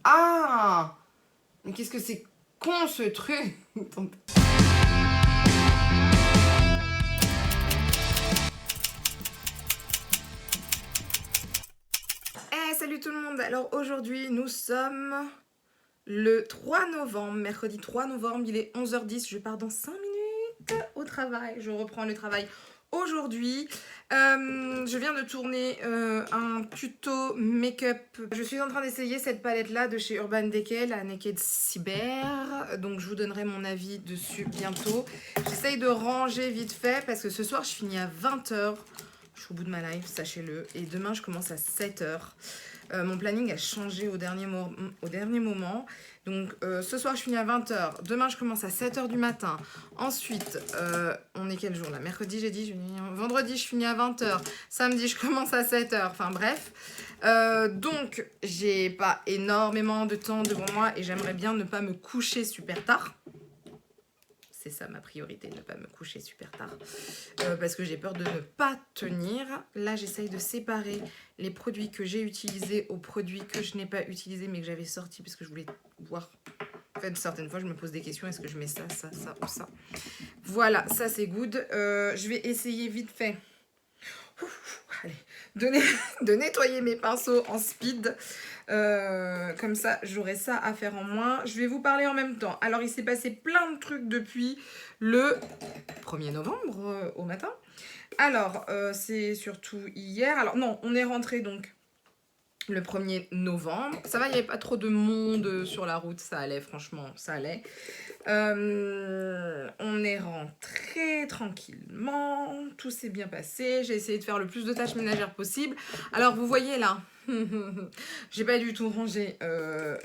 Ah! Mais qu'est-ce que c'est con ce truc! Salut tout le monde! Alors aujourd'hui nous sommes le 3 novembre, mercredi 3 novembre, il est 11h10, je pars dans 5 minutes au travail, je reprends le travail aujourd'hui. Je viens de tourner un tuto make-up. Je suis en train d'essayer cette palette là de chez Urban Decay, la Naked Cyber, donc je vous donnerai mon avis dessus bientôt. J'essaye de ranger vite fait parce que ce soir je finis à 20h. Je suis au bout de ma life, sachez-le. Et demain, je commence à 7h. Mon planning a changé au dernier moment. Donc, ce soir, je finis à 20h. Demain, je commence à 7h du matin. Ensuite, on est quel jour là? Mercredi, j'ai dit. Vendredi, je finis à 20h. Samedi, je commence à 7h. Enfin, bref. Donc, j'ai pas énormément de temps devant moi et j'aimerais bien ne pas me coucher super tard. C'est ça ma priorité, ne pas me coucher super tard. Parce que j'ai peur de ne pas tenir. Là, j'essaye de séparer les produits que j'ai utilisés aux produits que je n'ai pas utilisés mais que j'avais sortis parce que je voulais voir. En fait, certaines fois, je me pose des questions. Est-ce que je mets ça, ça, ça ou ça? Voilà, ça c'est good. Je vais essayer vite fait. Allez, de nettoyer mes pinceaux en speed. Comme ça, j'aurai ça à faire en moins. Je vais vous parler en même temps. Alors, il s'est passé plein de trucs depuis le 1er novembre au matin. Alors, c'est surtout hier. Alors, non, on est rentré donc le 1er novembre. Ça va, il n'y avait pas trop de monde sur la route. Ça allait, franchement, ça allait. On est rentré tranquillement, tout s'est bien passé, j'ai essayé de faire le plus de tâches ménagères possible. Alors vous voyez là, j'ai pas du tout rangé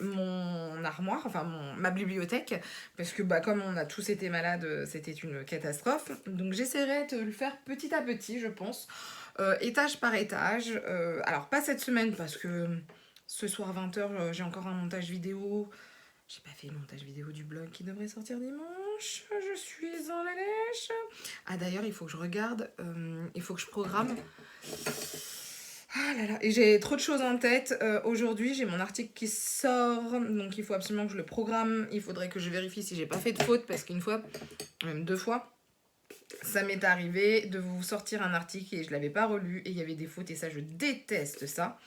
mon armoire, enfin ma bibliothèque, parce que comme on a tous été malades, c'était une catastrophe. Donc j'essaierai de le faire petit à petit, je pense, étage par étage. Alors pas cette semaine parce que ce soir 20h, j'ai encore un montage vidéo. J'ai pas fait le montage vidéo du blog qui devrait sortir dimanche. Je suis en la lèche. Ah d'ailleurs, il faut que je regarde. Il faut que je programme. Ah là là. Et j'ai trop de choses en tête. Aujourd'hui, j'ai mon article qui sort. Donc il faut absolument que je le programme. Il faudrait que je vérifie si j'ai pas fait de faute. Parce qu'une fois, même 2 fois, ça m'est arrivé de vous sortir un article et je l'avais pas relu. Et il y avait des fautes. Et ça, je déteste ça.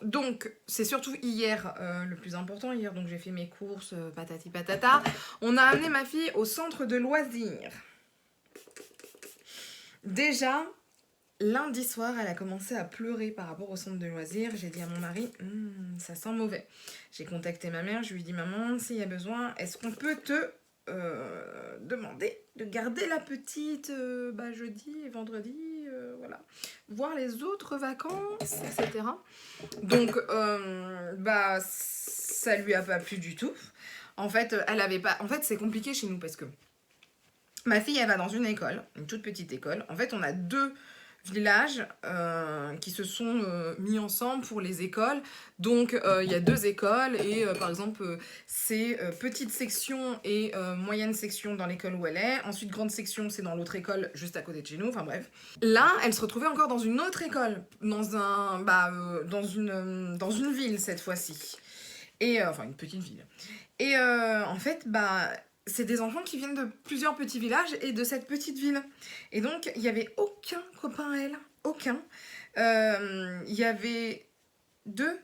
Donc c'est surtout hier le plus important. Hier donc j'ai fait mes courses, patati patata. On a amené ma fille au centre de loisirs. Déjà lundi soir elle a commencé à pleurer par rapport au centre de loisirs. J'ai dit à mon mari ça sent mauvais. J'ai contacté ma mère, je lui ai dit maman s'il y a besoin est-ce qu'on peut te demander de garder la petite jeudi et vendredi, voilà, voir les autres vacances, etc. Donc, ça lui a pas plu du tout. En fait, elle avait pas. En fait, c'est compliqué chez nous parce que ma fille, elle va dans une école, une toute petite école. En fait, on a 2 villages qui se sont mis ensemble pour les écoles. Donc, il y a 2 écoles et par exemple, c'est petite section et moyenne section dans l'école où elle est. Ensuite, grande section, c'est dans l'autre école juste à côté de chez nous. Enfin bref. Là, elle se retrouvait encore dans une autre école, dans une ville cette fois-ci. Et enfin, une petite ville. Et en fait, c'est des enfants qui viennent de plusieurs petits villages et de cette petite ville. Et donc, il n'y avait aucun copain à elle. Aucun. Il y avait deux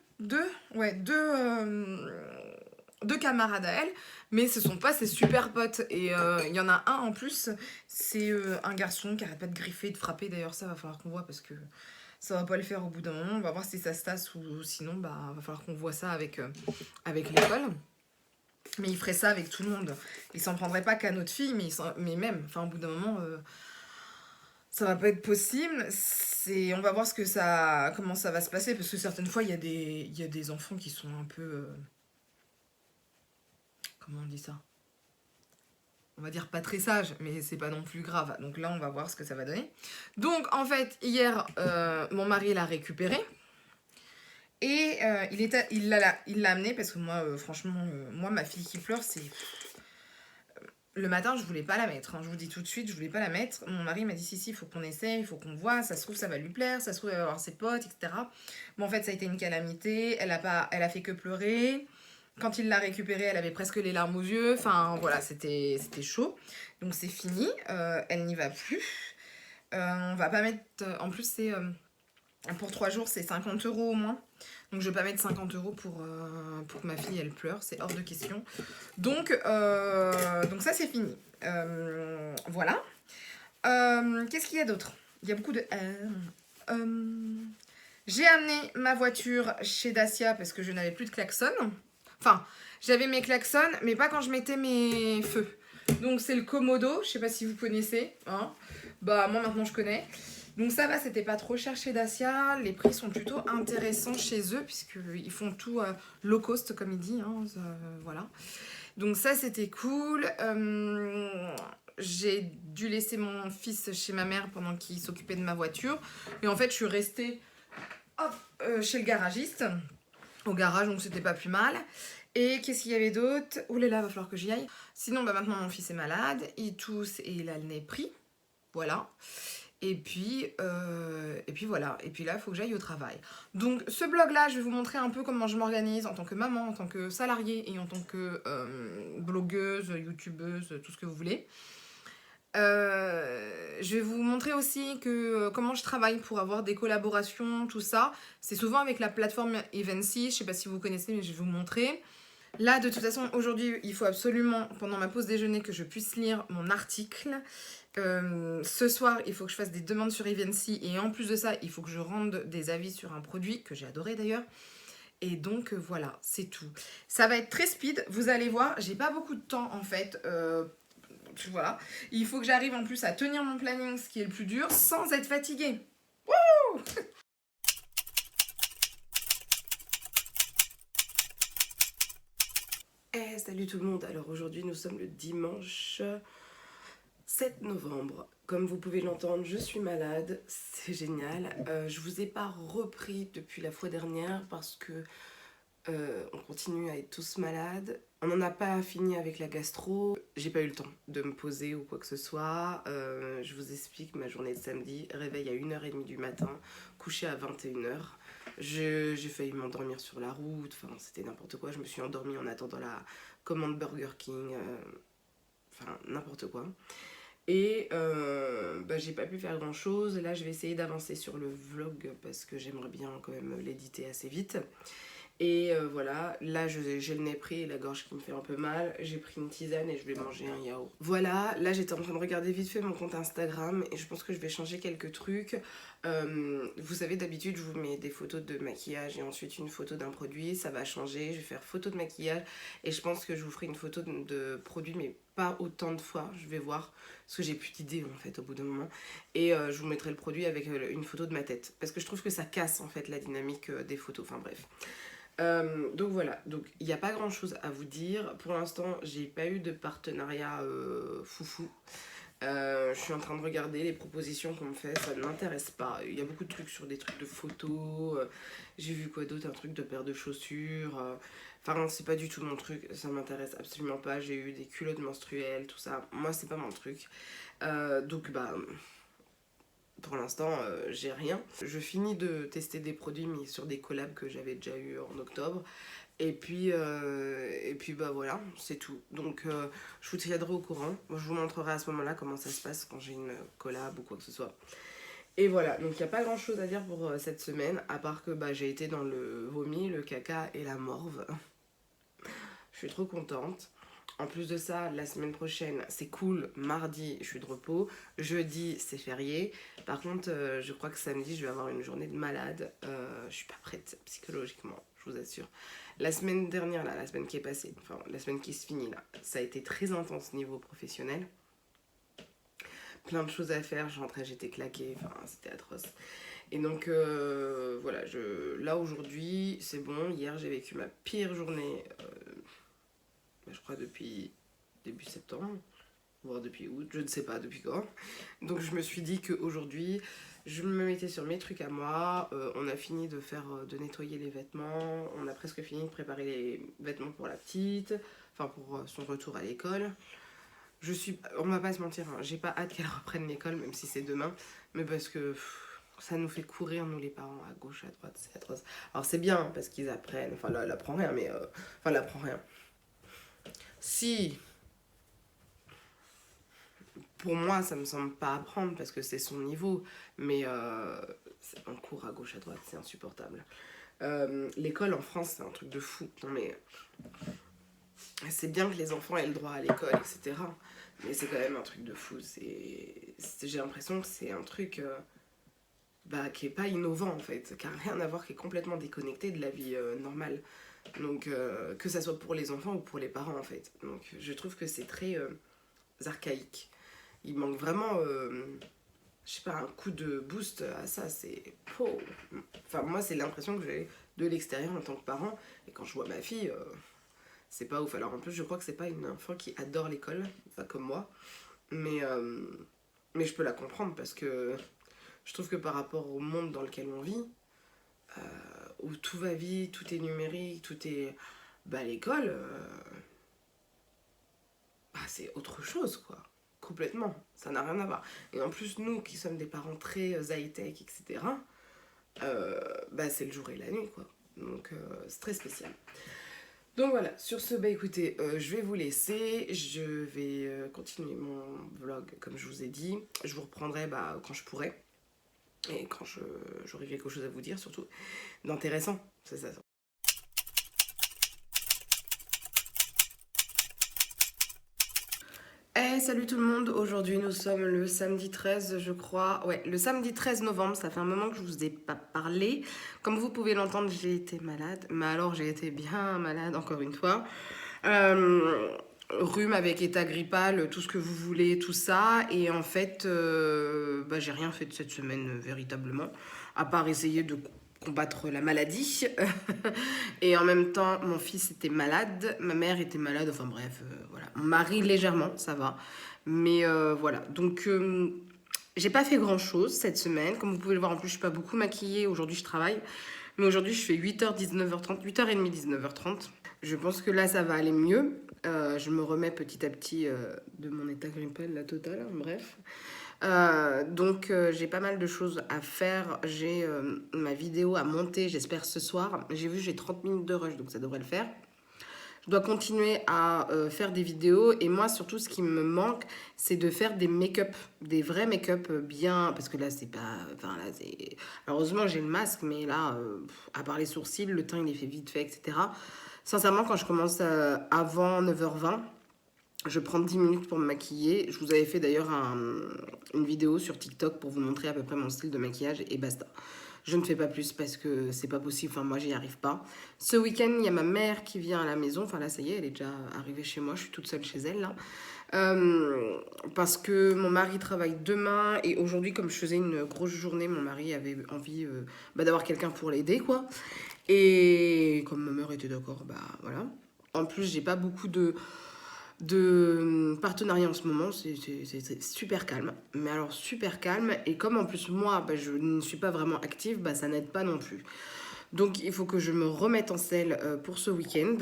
camarades à elle, mais ce sont pas ses super potes. Et il y en a un en plus, c'est un garçon qui arrête pas de griffer, de frapper. D'ailleurs, ça va falloir qu'on voit parce que ça va pas le faire au bout d'un moment. On va voir si ça se tasse ou sinon, va falloir qu'on voit ça avec l'école. Mais il ferait ça avec tout le monde. Il s'en prendrait pas qu'à notre fille, mais même, enfin, au bout d'un moment, ça va pas être possible. On va voir comment ça va se passer, parce que certaines fois, il y a des enfants qui sont un peu... comment on dit ça? On va dire pas très sages, mais c'est pas non plus grave. Donc là, on va voir ce que ça va donner. Donc, en fait, hier, mon mari l'a récupéré. Et il l'a amené parce que moi, franchement, moi, ma fille qui pleure, c'est... le matin, je voulais pas la mettre, hein. Je vous dis tout de suite, je voulais pas la mettre. Mon mari m'a dit si, il faut qu'on essaye, il faut qu'on voit, ça se trouve ça va lui plaire, ça se trouve elle va avoir ses potes, etc. Bon, en fait, ça a été une calamité, elle a fait que pleurer. Quand il l'a récupérée, elle avait presque les larmes aux yeux. Enfin, voilà, c'était chaud. Donc c'est fini, elle n'y va plus. On va pas mettre... En plus, c'est... pour 3 jours, c'est 50 euros au moins. Donc je vais pas mettre 50 euros pour que ma fille, elle pleure. C'est hors de question. Donc ça, c'est fini. Voilà. Qu'est-ce qu'il y a d'autre? Il y a beaucoup de... j'ai amené ma voiture chez Dacia parce que je n'avais plus de klaxon. Enfin, j'avais mes klaxons, mais pas quand je mettais mes feux. Donc c'est le Komodo, je sais pas si vous connaissez. Hein. Bah moi maintenant je connais. Donc ça va, c'était pas trop cher chez Dacia. Les prix sont plutôt intéressants chez eux, puisqu'ils font tout low cost, comme il dit. Hein, voilà. Donc ça, c'était cool. J'ai dû laisser mon fils chez ma mère pendant qu'il s'occupait de ma voiture. Et en fait, je suis restée chez le garagiste. Au garage, donc c'était pas plus mal. Et qu'est-ce qu'il y avait d'autre? Ouh là là, va falloir que j'y aille. Sinon, bah maintenant, mon fils est malade. Il tousse et il a le nez pris. Voilà. Et puis voilà. Et puis là, il faut que j'aille au travail. Donc, ce blog-là, je vais vous montrer un peu comment je m'organise en tant que maman, en tant que salariée et en tant que blogueuse, youtubeuse, tout ce que vous voulez. Je vais vous montrer aussi comment je travaille pour avoir des collaborations, tout ça. C'est souvent avec la plateforme Evency. Je sais pas si vous connaissez, mais je vais vous montrer. Là, de toute façon, aujourd'hui, il faut absolument, pendant ma pause déjeuner, que je puisse lire mon article. Ce soir, il faut que je fasse des demandes sur Evency. Et en plus de ça, il faut que je rende des avis sur un produit que j'ai adoré d'ailleurs. Et donc, voilà, c'est tout. Ça va être très speed. Vous allez voir, j'ai pas beaucoup de temps en fait. Voilà. Il faut que j'arrive en plus à tenir mon planning, ce qui est le plus dur, sans être fatiguée. Wouh! Salut tout le monde, alors aujourd'hui nous sommes le dimanche 7 novembre. Comme vous pouvez l'entendre, je suis malade, c'est génial. Je vous ai pas repris depuis la fois dernière parce que on continue à être tous malades. On n'en a pas fini avec la gastro. J'ai pas eu le temps de me poser ou quoi que ce soit. Je vous explique ma journée de samedi. Réveil à 1h30 du matin, couché à 21h. J'ai failli m'endormir sur la route. Enfin, c'était n'importe quoi. Je me suis endormie en attendant la commande Burger King. Enfin, n'importe quoi. Et j'ai pas pu faire grand chose. Là, je vais essayer d'avancer sur le vlog parce que j'aimerais bien quand même l'éditer assez vite. Et voilà, là j'ai le nez pris et la gorge qui me fait un peu mal. J'ai pris une tisane et je vais manger un yaourt. Voilà, là j'étais en train de regarder vite fait mon compte Instagram et je pense que je vais changer quelques trucs. Vous savez, d'habitude je vous mets des photos de maquillage et ensuite une photo d'un produit. Ça va changer, je vais faire photo de maquillage et je pense que je vous ferai une photo de produit, mais pas autant de fois. Je vais voir, parce que j'ai plus d'idées en fait au bout d'un moment. Et je vous mettrai le produit avec une photo de ma tête. Parce que je trouve que ça casse en fait la dynamique des photos, enfin bref. Donc voilà, donc il n'y a pas grand chose à vous dire. Pour l'instant, j'ai pas eu de partenariat foufou. Je suis en train de regarder les propositions qu'on me fait, ça ne m'intéresse pas. Il y a beaucoup de trucs sur des trucs de photos. J'ai vu quoi d'autre, un truc de paire de chaussures. Enfin, c'est pas du tout mon truc, ça m'intéresse absolument pas. J'ai eu des culottes menstruelles, tout ça. Moi, c'est pas mon truc. Donc, bah. Pour l'instant, j'ai rien. Je finis de tester des produits mais sur des collabs que j'avais déjà eu en octobre. Et puis bah voilà, c'est tout. Donc je vous tiendrai au courant. Moi, je vous montrerai à ce moment-là comment ça se passe quand j'ai une collab ou quoi que ce soit. Et voilà, donc il n'y a pas grand-chose à dire pour cette semaine, à part que bah, j'ai été dans le vomi, le caca et la morve. Je suis trop contente. En plus de ça, la semaine prochaine, c'est cool. Mardi, je suis de repos. Jeudi, c'est férié. Par contre, je crois que samedi, je vais avoir une journée de malade. Je suis pas prête psychologiquement, je vous assure. La semaine dernière, là, la semaine qui est passée, enfin la semaine qui se finit là, ça a été très intense niveau professionnel. Plein de choses à faire. Je rentrais, j'étais claquée. Enfin, c'était atroce. Et donc, voilà, là aujourd'hui, c'est bon. Hier, j'ai vécu ma pire journée. Je crois depuis début septembre, voire depuis août, je ne sais pas depuis quand. Donc je me suis dit qu'aujourd'hui, je me mettais sur mes trucs à moi. On a fini de nettoyer les vêtements, on a presque fini de préparer les vêtements pour la petite, enfin pour son retour à l'école. On va pas se mentir, hein, j'ai pas hâte qu'elle reprenne l'école, même si c'est demain, mais parce que ça nous fait courir, nous les parents, à gauche, à droite, c'est atroce. Alors c'est bien, hein, parce qu'ils apprennent, enfin là, elle apprend rien, mais... enfin, elle apprend rien. Si, pour moi, ça me semble pas apprendre, parce que c'est son niveau, mais on court à gauche, à droite, c'est insupportable. L'école en France, c'est un truc de fou. Non mais c'est bien que les enfants aient le droit à l'école, etc. Mais c'est quand même un truc de fou. J'ai l'impression que c'est un truc qui est pas innovant en fait, qui a rien à voir, qui est complètement déconnecté de la vie normale. Donc que ça soit pour les enfants ou pour les parents en fait. Donc je trouve que c'est très archaïque. Il manque vraiment, je sais pas, un coup de boost à ça. C'est enfin moi c'est l'impression que j'ai de l'extérieur en tant que parent. Et quand je vois ma fille, c'est pas ouf. Alors en plus je crois que c'est pas une enfant qui adore l'école, pas comme moi. Mais, euh, mais je peux la comprendre parce que je trouve que par rapport au monde dans lequel on vit, euh, où tout va vite, tout est numérique, tout est... Bah l'école, c'est autre chose quoi. Complètement, ça n'a rien à voir. Et en plus nous qui sommes des parents très high-tech, etc., c'est le jour et la nuit quoi. Donc c'est très spécial. Donc voilà, sur ce, écoutez, je vais vous laisser, je vais continuer mon vlog comme je vous ai dit. Je vous reprendrai quand je pourrai et quand j'aurai quelque chose à vous dire, surtout d'intéressant, c'est ça. Hey, salut tout le monde, aujourd'hui nous sommes le samedi 13 je crois, ouais le samedi 13 novembre, ça fait un moment que je vous ai pas parlé. Comme vous pouvez l'entendre, j'ai été malade, mais alors j'ai été bien malade encore une fois. Rhume avec état grippal, tout ce que vous voulez, tout ça. Et en fait, j'ai rien fait de cette semaine véritablement, à part essayer de combattre la maladie. Et en même temps, mon fils était malade, ma mère était malade, enfin bref, voilà. Mon mari légèrement, ça va. Mais voilà, donc j'ai pas fait grand chose cette semaine. Comme vous pouvez le voir, en plus, je suis pas beaucoup maquillée. Aujourd'hui, je travaille. Mais aujourd'hui, je fais 8h, 19h30, 8h30, 19h30. Je pense que là, ça va aller mieux. Je me remets petit à petit de mon état grippal, la totale, hein, bref. Donc j'ai pas mal de choses à faire. J'ai ma vidéo à monter, j'espère ce soir. J'ai 30 minutes de rush, donc ça devrait le faire. Je dois continuer à faire des vidéos. Et moi, surtout, ce qui me manque, c'est de faire des make-up, des vrais make-up bien. Parce que là, c'est pas... Enfin, là, c'est... Heureusement, j'ai le masque, mais là, à part les sourcils, le teint, il est fait vite fait, etc. Sincèrement, quand je commence avant 9h20, je prends 10 minutes pour me maquiller. Je vous avais fait d'ailleurs une vidéo sur TikTok pour vous montrer à peu près mon style de maquillage et basta. Je ne fais pas plus parce que c'est pas possible. Enfin, moi, j'y arrive pas. Ce week-end, il y a ma mère qui vient à la maison. Enfin, là, ça y est, elle est déjà arrivée chez moi. Je suis toute seule chez elle, là. Parce que mon mari travaille demain et aujourd'hui, comme je faisais une grosse journée, mon mari avait envie d'avoir quelqu'un pour l'aider, quoi. Et comme ma mère était d'accord, voilà. En plus, j'ai pas beaucoup de partenariat en ce moment, c'est super calme. Mais alors super calme, et comme en plus moi je ne suis pas vraiment active, ça n'aide pas non plus. Donc il faut que je me remette en selle pour ce week-end.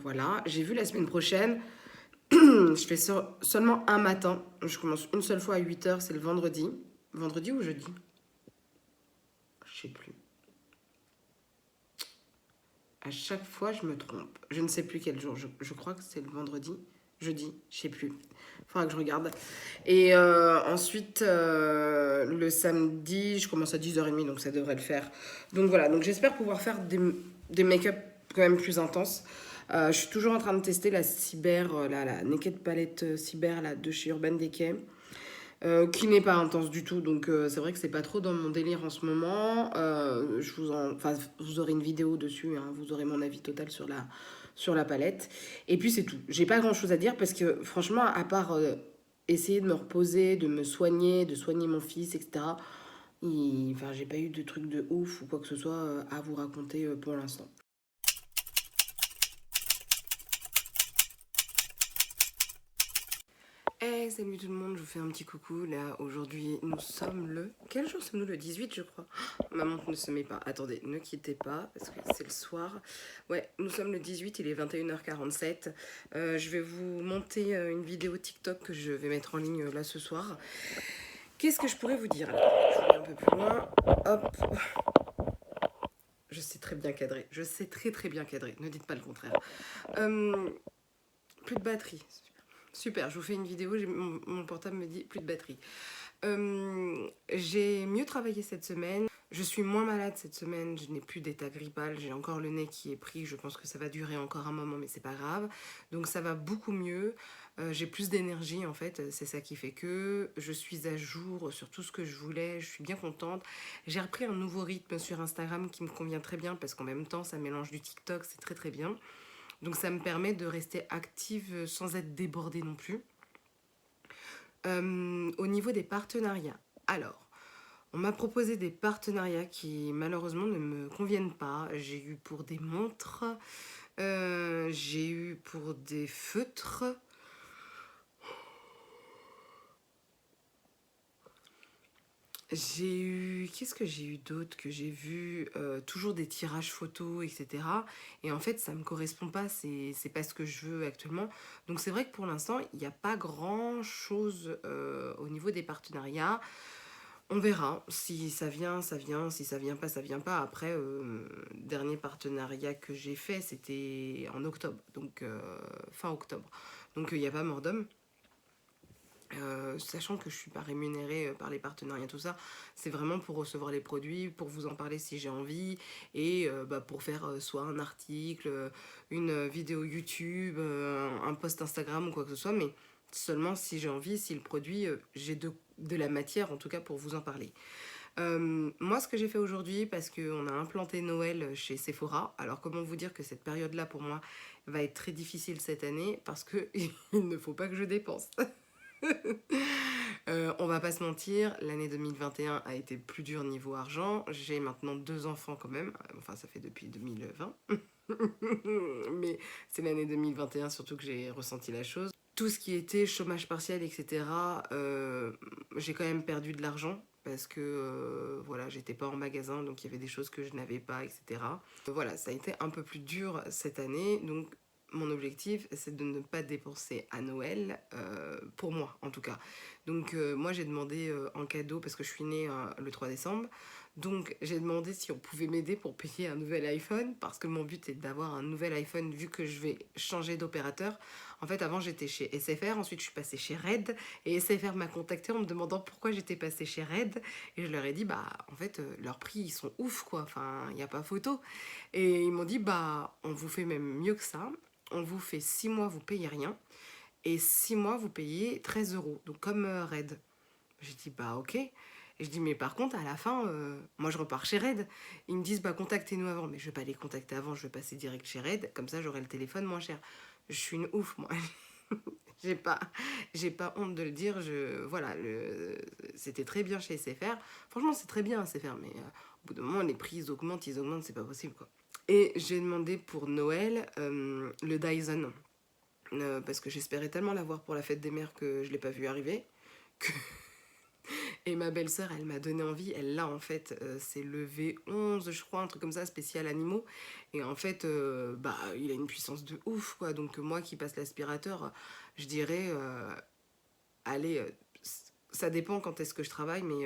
Voilà, j'ai vu la semaine prochaine, je fais seulement un matin. Je commence une seule fois à 8h, c'est le vendredi. Vendredi ou jeudi? Je sais plus. À chaque fois, je me trompe. Je ne sais plus quel jour. Je crois que c'est le vendredi. Jeudi, je sais plus. Faudra que je regarde. Et ensuite, le samedi, je commence à 10h30, donc ça devrait le faire. Donc voilà, donc j'espère pouvoir faire des make-up quand même plus intenses. Je suis toujours en train de tester la Cyber, la Naked Palette Cyber là, de chez Urban Decay. Qui n'est pas intense du tout, donc c'est vrai que c'est pas trop dans mon délire en ce moment. Vous aurez une vidéo dessus, hein, vous aurez mon avis total sur la palette. Et puis c'est tout. J'ai pas grand chose à dire parce que franchement, à part essayer de me reposer, de me soigner, de soigner mon fils, etc., j'ai pas eu de trucs de ouf ou quoi que ce soit à vous raconter pour l'instant. Hey, salut tout le monde, je vous fais un petit coucou. Là, aujourd'hui, nous sommes le... Quel jour sommes-nous? Le 18, je crois. Ma montre ne se met pas. Attendez, ne quittez pas, parce que c'est le soir. Ouais, nous sommes le 18, il est 21h47. Je vais vous monter une vidéo TikTok que je vais mettre en ligne là ce soir. Qu'est-ce que je pourrais vous dire? Je vais un peu plus loin. Hop. Je sais très bien cadrer. Je sais très bien cadrer. Ne dites pas le contraire. Plus de batterie. Super, je vous fais une vidéo, mon portable me dit plus de batterie. J'ai mieux travaillé cette semaine, je suis moins malade cette semaine, je n'ai plus d'état grippal, j'ai encore le nez qui est pris, je pense que ça va durer encore un moment mais c'est pas grave. Donc ça va beaucoup mieux, j'ai plus d'énergie en fait, c'est ça qui fait que je suis à jour sur tout ce que je voulais, je suis bien contente. J'ai repris un nouveau rythme sur Instagram qui me convient très bien parce qu'en même temps ça mélange du TikTok, c'est très bien. Donc ça me permet de rester active sans être débordée non plus. Au niveau des partenariats, alors, on m'a proposé des partenariats qui malheureusement ne me conviennent pas. J'ai eu pour des montres, j'ai eu pour des feutres. J'ai eu... Qu'est-ce que j'ai eu d'autre que j'ai vu? Toujours des tirages photos, etc. Et en fait, ça me correspond pas, c'est pas ce que je veux actuellement. Donc c'est vrai que pour l'instant, il n'y a pas grand-chose au niveau des partenariats. On verra. Si ça vient, ça vient. Si ça vient pas, ça vient pas. Après, dernier partenariat que j'ai fait, c'était en octobre. Donc fin octobre. Donc il n'y a pas mort d'homme. Sachant que je suis pas rémunérée par les partenariats, tout ça, c'est vraiment pour recevoir les produits, pour vous en parler si j'ai envie, et pour faire soit un article, une vidéo YouTube, un post Instagram ou quoi que ce soit, mais seulement si j'ai envie, si le produit, j'ai de la matière en tout cas pour vous en parler. Moi, ce que j'ai fait aujourd'hui, parce qu'on a implanté Noël chez Sephora, alors comment vous dire que cette période-là pour moi va être très difficile cette année, parce que il ne faut pas que je dépense. On va pas se mentir, l'année 2021 a été plus dure niveau argent. J'ai maintenant 2 enfants quand même. Enfin, ça fait depuis 2020. Mais c'est l'année 2021 surtout que j'ai ressenti la chose. Tout ce qui était chômage partiel, etc., j'ai quand même perdu de l'argent parce que voilà, j'étais pas en magasin, donc il y avait des choses que je n'avais pas, etc. Voilà, ça a été un peu plus dur cette année, donc mon objectif, c'est de ne pas dépenser à Noël, pour moi en tout cas. Donc moi j'ai demandé en cadeau, parce que je suis née le 3 décembre, donc j'ai demandé si on pouvait m'aider pour payer un nouvel iPhone, parce que mon but est d'avoir un nouvel iPhone vu que je vais changer d'opérateur. En fait avant j'étais chez SFR, ensuite je suis passée chez Red, et SFR m'a contactée en me demandant pourquoi j'étais passée chez Red, et je leur ai dit bah en fait leurs prix ils sont ouf quoi, enfin il n'y a pas photo. Et ils m'ont dit bah on vous fait même mieux que ça, on vous fait 6 mois, vous payez rien. Et 6 mois, vous payez 13 euros. Donc comme Red. J'ai dit bah ok. Et je dis mais par contre à la fin, moi je repars chez Red. Ils me disent bah contactez-nous avant. Mais je vais pas les contacter avant, je vais passer direct chez Red. Comme ça j'aurai le téléphone moins cher. Je suis une ouf moi. j'ai pas, j'ai pas honte de le dire. Voilà, c'était très bien chez SFR. Franchement c'est très bien SFR. Mais au bout d'un moment les prix ils augmentent, c'est pas possible quoi. Et j'ai demandé pour Noël le Dyson. Parce que j'espérais tellement l'avoir pour la fête des mères que je l'ai pas vu arriver. Que... Et ma belle-sœur, elle m'a donné envie. Elle l'a en fait. C'est le V11, je crois, un truc comme ça, spécial animaux. Et en fait, bah, il a une puissance de ouf, quoi. Donc moi qui passe l'aspirateur, je dirais, allez, ça dépend quand est-ce que je travaille, mais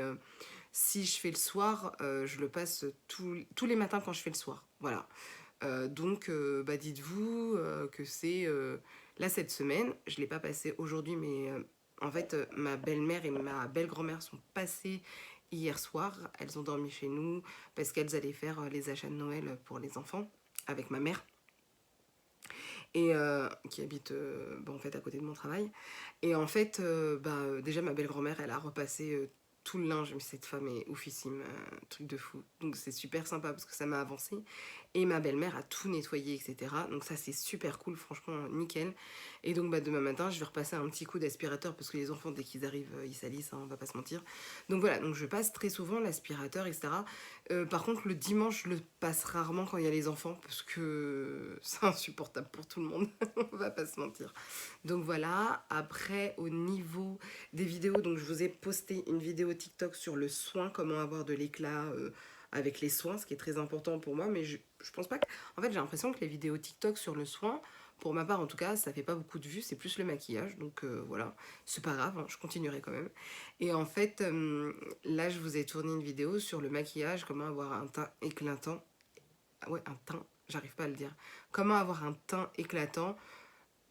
si je fais le soir, je le passe tous les matins quand je fais le soir. Voilà. Donc, bah, dites-vous que c'est... là, cette semaine, je ne l'ai pas passé aujourd'hui, mais en fait, ma belle-mère et ma belle-grand-mère sont passées hier soir. Elles ont dormi chez nous parce qu'elles allaient faire les achats de Noël pour les enfants avec ma mère. Et qui habite bah, en fait, à côté de mon travail. Et en fait, déjà, ma belle-grand-mère, elle a repassé tout le linge, mais cette femme est oufissime, truc de fou. Donc c'est super sympa parce que ça m'a avancé. Et ma belle-mère a tout nettoyé, etc. Donc ça, c'est super cool, franchement, nickel. Et donc, bah, demain matin, je vais repasser un petit coup d'aspirateur parce que les enfants, dès qu'ils arrivent, ils salissent, hein, on va pas se mentir. Donc voilà, donc je passe très souvent l'aspirateur, etc. Par contre, le dimanche, je le passe rarement quand il y a les enfants parce que c'est insupportable pour tout le monde, on va pas se mentir. Donc voilà, après, au niveau des vidéos, donc je vous ai posté une vidéo TikTok sur le soin, comment avoir de l'éclat avec les soins, ce qui est très important pour moi, mais je pense pas que... En fait, j'ai l'impression que les vidéos TikTok sur le soin, pour ma part en tout cas, ça fait pas beaucoup de vues, c'est plus le maquillage, donc voilà, c'est pas grave, hein, je continuerai quand même. Et en fait, là, je vous ai tourné une vidéo sur le maquillage, comment avoir un teint éclatant. Ah ouais, un teint, j'arrive pas à le dire. Comment avoir un teint éclatant.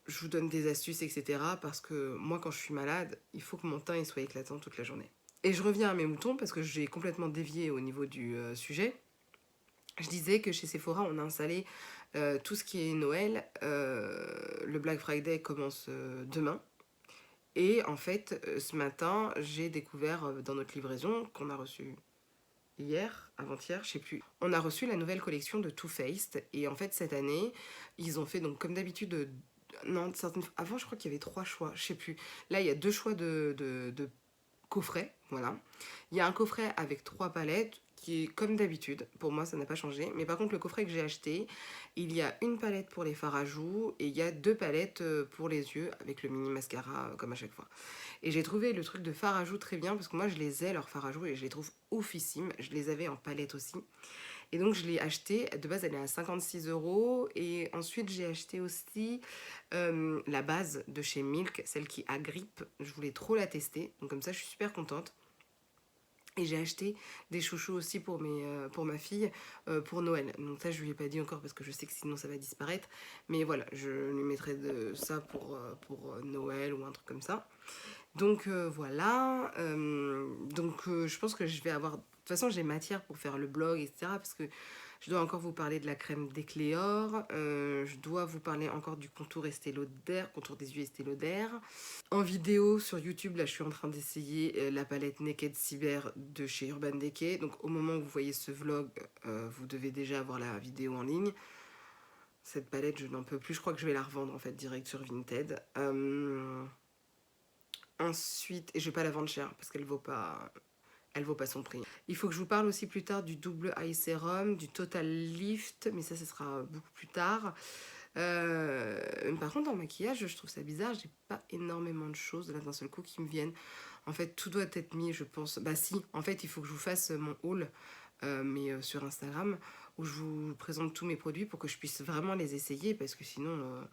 Je vous donne des astuces, etc. Parce que moi, quand je suis malade, il faut que mon teint il soit éclatant toute la journée. Et je reviens à mes moutons parce que j'ai complètement dévié au niveau du sujet. Je disais que chez Sephora, on a installé tout ce qui est Noël. Le Black Friday commence demain. Et en fait, ce matin, j'ai découvert dans notre livraison qu'on a reçu hier, avant-hier, je sais plus. On a reçu la nouvelle collection de Too Faced. Et en fait, cette année, ils ont fait, donc comme d'habitude, non, avant, je crois qu'il y avait 3 choix, je sais plus. Là, il y a 2 choix de coffret, voilà. Il y a un coffret avec 3 palettes qui est comme d'habitude. Pour moi, ça n'a pas changé. Mais par contre, le coffret que j'ai acheté, il y a une palette pour les fards à joues et il y a 2 palettes pour les yeux avec le mini mascara comme à chaque fois. Et j'ai trouvé le truc de fards à joues très bien parce que moi, je les ai, leurs fards à joues, et je les trouve oufissimes. Je les avais en palette aussi. Et donc, je l'ai acheté. De base, elle est à 56 €. Et ensuite, j'ai acheté aussi la base de chez Milk, celle qui agrippe. Je voulais trop la tester. Donc, comme ça, je suis super contente. Et j'ai acheté des chouchous aussi pour ma fille pour Noël. Donc ça, je lui ai pas dit encore parce que je sais que sinon ça va disparaître. Mais voilà, je lui mettrai ça pour Noël ou un truc comme ça. Donc voilà. Je pense que je vais avoir... De toute façon, j'ai matière pour faire le blog, etc. Parce que je dois encore vous parler de la crème d'écléor. Je dois vous parler encore du contour Estée Lauder, contour des yeux Estée Lauder. En vidéo sur YouTube, là, je suis en train d'essayer la palette Naked Cyber de chez Urban Decay. Donc au moment où vous voyez ce vlog, vous devez déjà avoir la vidéo en ligne. Cette palette, je n'en peux plus. Je crois que je vais la revendre en fait direct sur Vinted. Ensuite, et je vais pas la vendre cher parce qu'elle vaut pas son prix. Il faut que je vous parle aussi plus tard du double eye serum, du Total Lift, mais ça sera beaucoup plus tard. Par contre, en maquillage, je trouve ça bizarre, j'ai pas énormément de choses là d'un seul coup qui me viennent. En fait, tout doit être mis, je pense. Bah si, en fait, il faut que je vous fasse mon haul, mais sur Instagram, où je vous présente tous mes produits pour que je puisse vraiment les essayer, parce que sinon,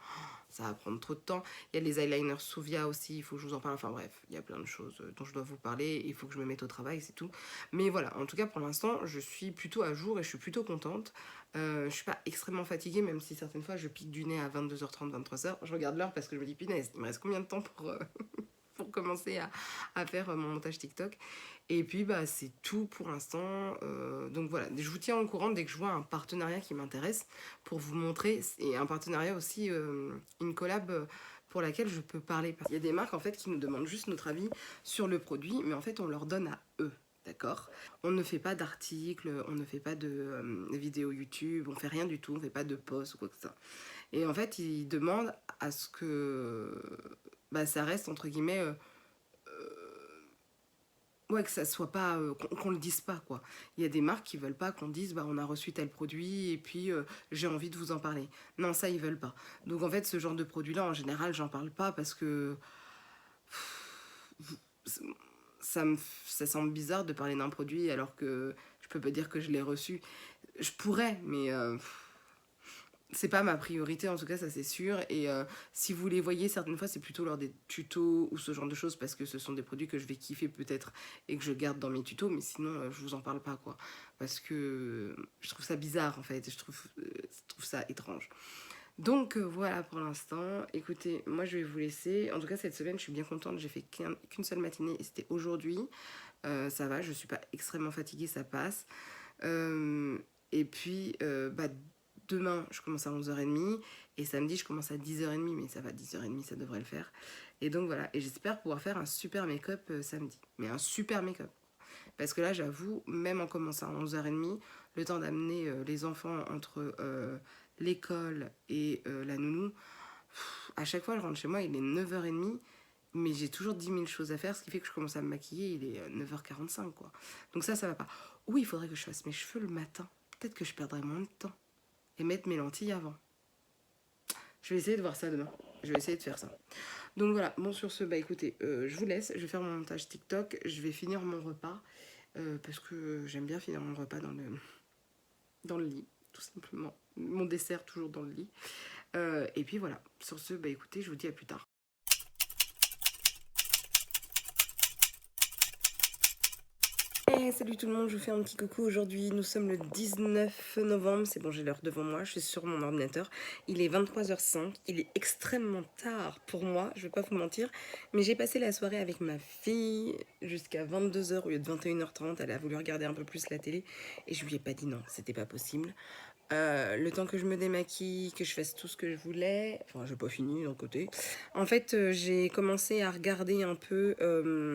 ça va prendre trop de temps. Il y a les eyeliners Souvia aussi, il faut que je vous en parle. Enfin bref, il y a plein de choses dont je dois vous parler, il faut que je me mette au travail, c'est tout. Mais voilà, en tout cas, pour l'instant, je suis plutôt à jour et je suis plutôt contente. Je suis pas extrêmement fatiguée, même si certaines fois je pique du nez à 22h30, 23h. Je regarde l'heure parce que je me dis, punaise, il me reste combien de temps pour commencer à faire mon montage TikTok. Et puis bah c'est tout pour l'instant. Donc voilà, je vous tiens au courant dès que je vois un partenariat qui m'intéresse pour vous montrer, et un partenariat aussi, une collab pour laquelle je peux parler. Il y a des marques en fait qui nous demandent juste notre avis sur le produit, mais en fait on leur donne à eux. D'accord. On ne fait pas d'articles, on ne fait pas de vidéos YouTube, on fait rien du tout, on fait pas de posts ou quoi que ça. Et en fait, ils demandent à ce que bah, ça reste entre guillemets ouais, que ça soit pas qu'on le dise pas quoi. Il y a des marques qui veulent pas qu'on dise bah on a reçu tel produit et puis j'ai envie de vous en parler. Non, ça ils veulent pas. Donc en fait, ce genre de produit là en général, j'en parle pas parce que ça semble bizarre de parler d'un produit alors que je peux pas dire que je l'ai reçu. Je pourrais, mais c'est pas ma priorité en tout cas, ça c'est sûr. Et si vous les voyez certaines fois, c'est plutôt lors des tutos ou ce genre de choses parce que ce sont des produits que je vais kiffer peut-être et que je garde dans mes tutos, mais sinon je vous en parle pas quoi, parce que je trouve ça bizarre en fait, je trouve ça étrange. Donc voilà pour l'instant. Écoutez, moi je vais vous laisser. En tout cas cette semaine je suis bien contente, j'ai fait qu'une seule matinée et c'était aujourd'hui. Ça va, je suis pas extrêmement fatiguée, ça passe. Et puis bah, demain je commence à 11h30 et samedi je commence à 10h30, mais ça va, 10h30 ça devrait le faire. Et donc voilà, et j'espère pouvoir faire un super make-up samedi. Mais un super make-up. Parce que là j'avoue, même en commençant à 11h30, le temps d'amener les enfants entre l'école et la nounou. À chaque fois, je rentre chez moi, il est 9h30, mais j'ai toujours 10 000 choses à faire, ce qui fait que je commence à me maquiller, il est 9h45, quoi. Donc ça va pas. Oui, il faudrait que je fasse mes cheveux le matin. Peut-être que je perdrais moins de temps. Et mettre mes lentilles avant. Je vais essayer de voir ça demain. Je vais essayer de faire ça. Donc voilà, bon sur ce, bah écoutez, je vous laisse, je vais faire mon montage TikTok, je vais finir mon repas, parce que j'aime bien finir mon repas dans le lit, tout simplement. Mon dessert toujours dans le lit. Et puis voilà, sur ce, bah écoutez, je vous dis à plus tard. Hey, salut tout le monde, je vous fais un petit coucou. Aujourd'hui, nous sommes le 19 novembre. C'est bon, j'ai l'heure devant moi, je suis sur mon ordinateur. Il est 23h05, il est extrêmement tard pour moi, je vais pas vous mentir. Mais j'ai passé la soirée avec ma fille jusqu'à 22h au lieu de 21h30. Elle a voulu regarder un peu plus la télé et je lui ai pas dit non, c'était pas possible. Le temps que je me démaquille, que je fasse tout ce que je voulais, enfin j'ai pas fini d'un côté. En fait, j'ai commencé à regarder un peu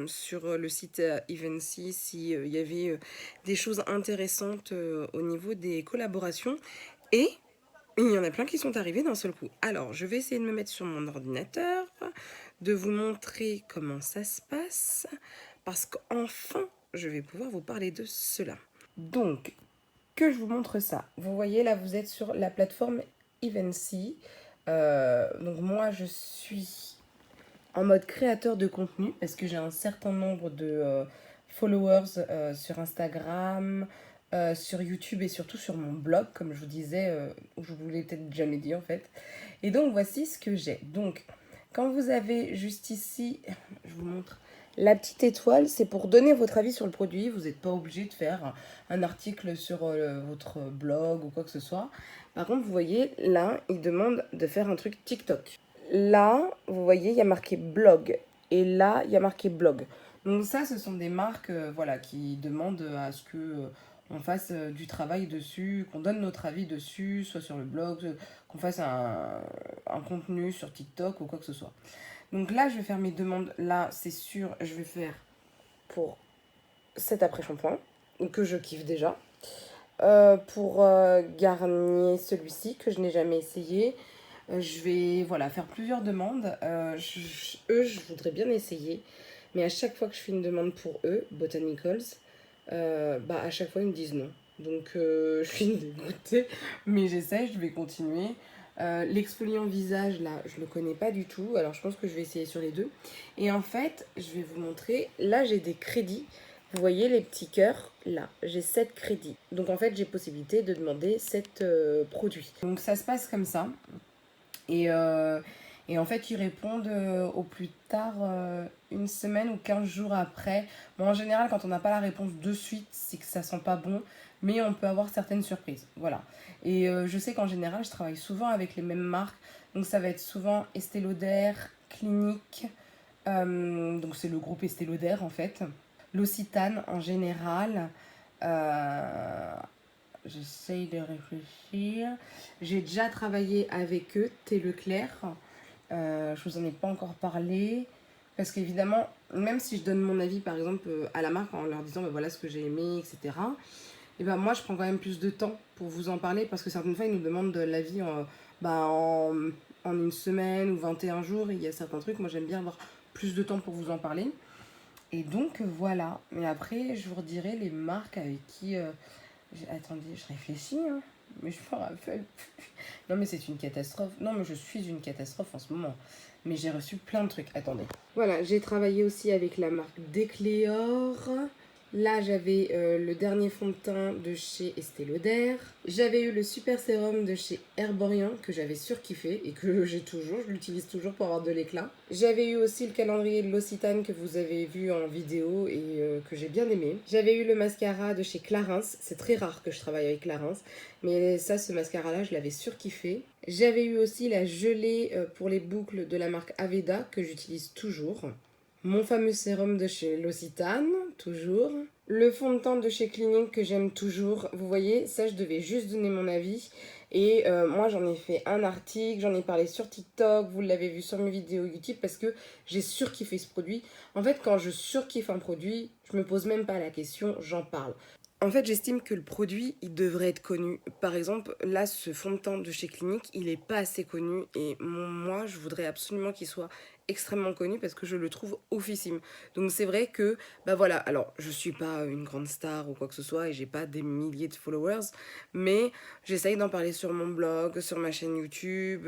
sur le site Evency s'il y avait des choses intéressantes au niveau des collaborations. Et il y en a plein qui sont arrivés d'un seul coup. Alors, je vais essayer de me mettre sur mon ordinateur, de vous montrer comment ça se passe, parce qu'enfin, je vais pouvoir vous parler de cela. Donc, que je vous montre ça. Vous voyez, là, vous êtes sur la plateforme Evency. Donc, moi, je suis en mode créateur de contenu parce que j'ai un certain nombre de followers sur Instagram, sur YouTube et surtout sur mon blog, comme je vous disais, où je vous l'ai peut-être jamais dit en fait. Et donc, voici ce que j'ai. Donc, quand vous avez juste ici, je vous montre. La petite étoile, c'est pour donner votre avis sur le produit. Vous n'êtes pas obligé de faire un article sur votre blog ou quoi que ce soit. Par contre, vous voyez, là, il demande de faire un truc TikTok. Là, vous voyez, il y a marqué blog. Et là, il y a marqué blog. Donc ça, ce sont des marques voilà, qui demandent à ce que on fasse du travail dessus, qu'on donne notre avis dessus, soit sur le blog, qu'on fasse un contenu sur TikTok ou quoi que ce soit. Donc là, je vais faire mes demandes. Là, c'est sûr, je vais faire pour cet après-shampoing, que je kiffe déjà. Pour Garnier, celui-ci, que je n'ai jamais essayé. Je vais voilà, faire plusieurs demandes. Je voudrais bien essayer. Mais à chaque fois que je fais une demande pour eux, Botanicals, bah, à chaque fois, ils me disent non. Donc, je suis dégoûtée. Mais j'essaie, je vais continuer. L'exfoliant visage, là, je le connais pas du tout. Alors, je pense que je vais essayer sur les deux. Et en fait, je vais vous montrer. Là, j'ai des crédits. Vous voyez les petits cœurs, là, j'ai 7 crédits. Donc, en fait, j'ai possibilité de demander 7 produits. Donc, ça se passe comme ça. Et en fait, ils répondent au plus tard une semaine ou 15 jours après. Bon, en général, quand on n'a pas la réponse de suite, c'est que ça sent pas bon, mais on peut avoir certaines surprises. Voilà. Et je sais qu'en général, je travaille souvent avec les mêmes marques. Donc, ça va être souvent Estée Lauder, Clinique. Donc, c'est le groupe Estée Lauder, en fait. L'Occitane, en général. J'essaye de réfléchir. J'ai déjà travaillé avec eux, Thé Leclerc. Je vous en ai pas encore parlé. Parce qu'évidemment, même si je donne mon avis, par exemple, à la marque en leur disant bah, voilà ce que j'ai aimé, etc. Et ben moi, je prends quand même plus de temps pour vous en parler. Parce que certaines fois, ils nous demandent de l'avis en une semaine ou 21 jours. Et il y a certains trucs, moi, j'aime bien avoir plus de temps pour vous en parler. Et donc, voilà. Mais après, je vous redirai les marques avec qui... Attendez, je réfléchis, hein. Mais je me rappelle plus. Non, mais c'est une catastrophe. Non, mais je suis une catastrophe en ce moment. Mais j'ai reçu plein de trucs. Attendez. Voilà, j'ai travaillé aussi avec la marque Decléor. Là, j'avais le dernier fond de teint de chez Estée Lauder. J'avais eu le super sérum de chez Herborian que j'avais surkiffé et que j'ai toujours. Je l'utilise toujours pour avoir de l'éclat. J'avais eu aussi le calendrier de l'Occitane que vous avez vu en vidéo et que j'ai bien aimé. J'avais eu le mascara de chez Clarins. C'est très rare que je travaille avec Clarins. Mais ça, ce mascara-là, je l'avais surkiffé. J'avais eu aussi la gelée pour les boucles de la marque Aveda que j'utilise toujours. Mon fameux sérum de chez L'Occitane, toujours. Le fond de teint de chez Clinique que j'aime toujours. Vous voyez, ça je devais juste donner mon avis. Et moi j'en ai fait un article, j'en ai parlé sur TikTok, vous l'avez vu sur mes vidéos YouTube parce que j'ai surkiffé ce produit. En fait, quand je surkiffe un produit, je me pose même pas la question, j'en parle. En fait, j'estime que le produit, il devrait être connu. Par exemple, là, ce fond de teint de chez Clinique, il est pas assez connu et moi, je voudrais absolument qu'il soit extrêmement connu parce que je le trouve oufissime. Donc c'est vrai que, bah voilà, alors je suis pas une grande star ou quoi que ce soit et j'ai pas des milliers de followers, mais j'essaye d'en parler sur mon blog, sur ma chaîne YouTube,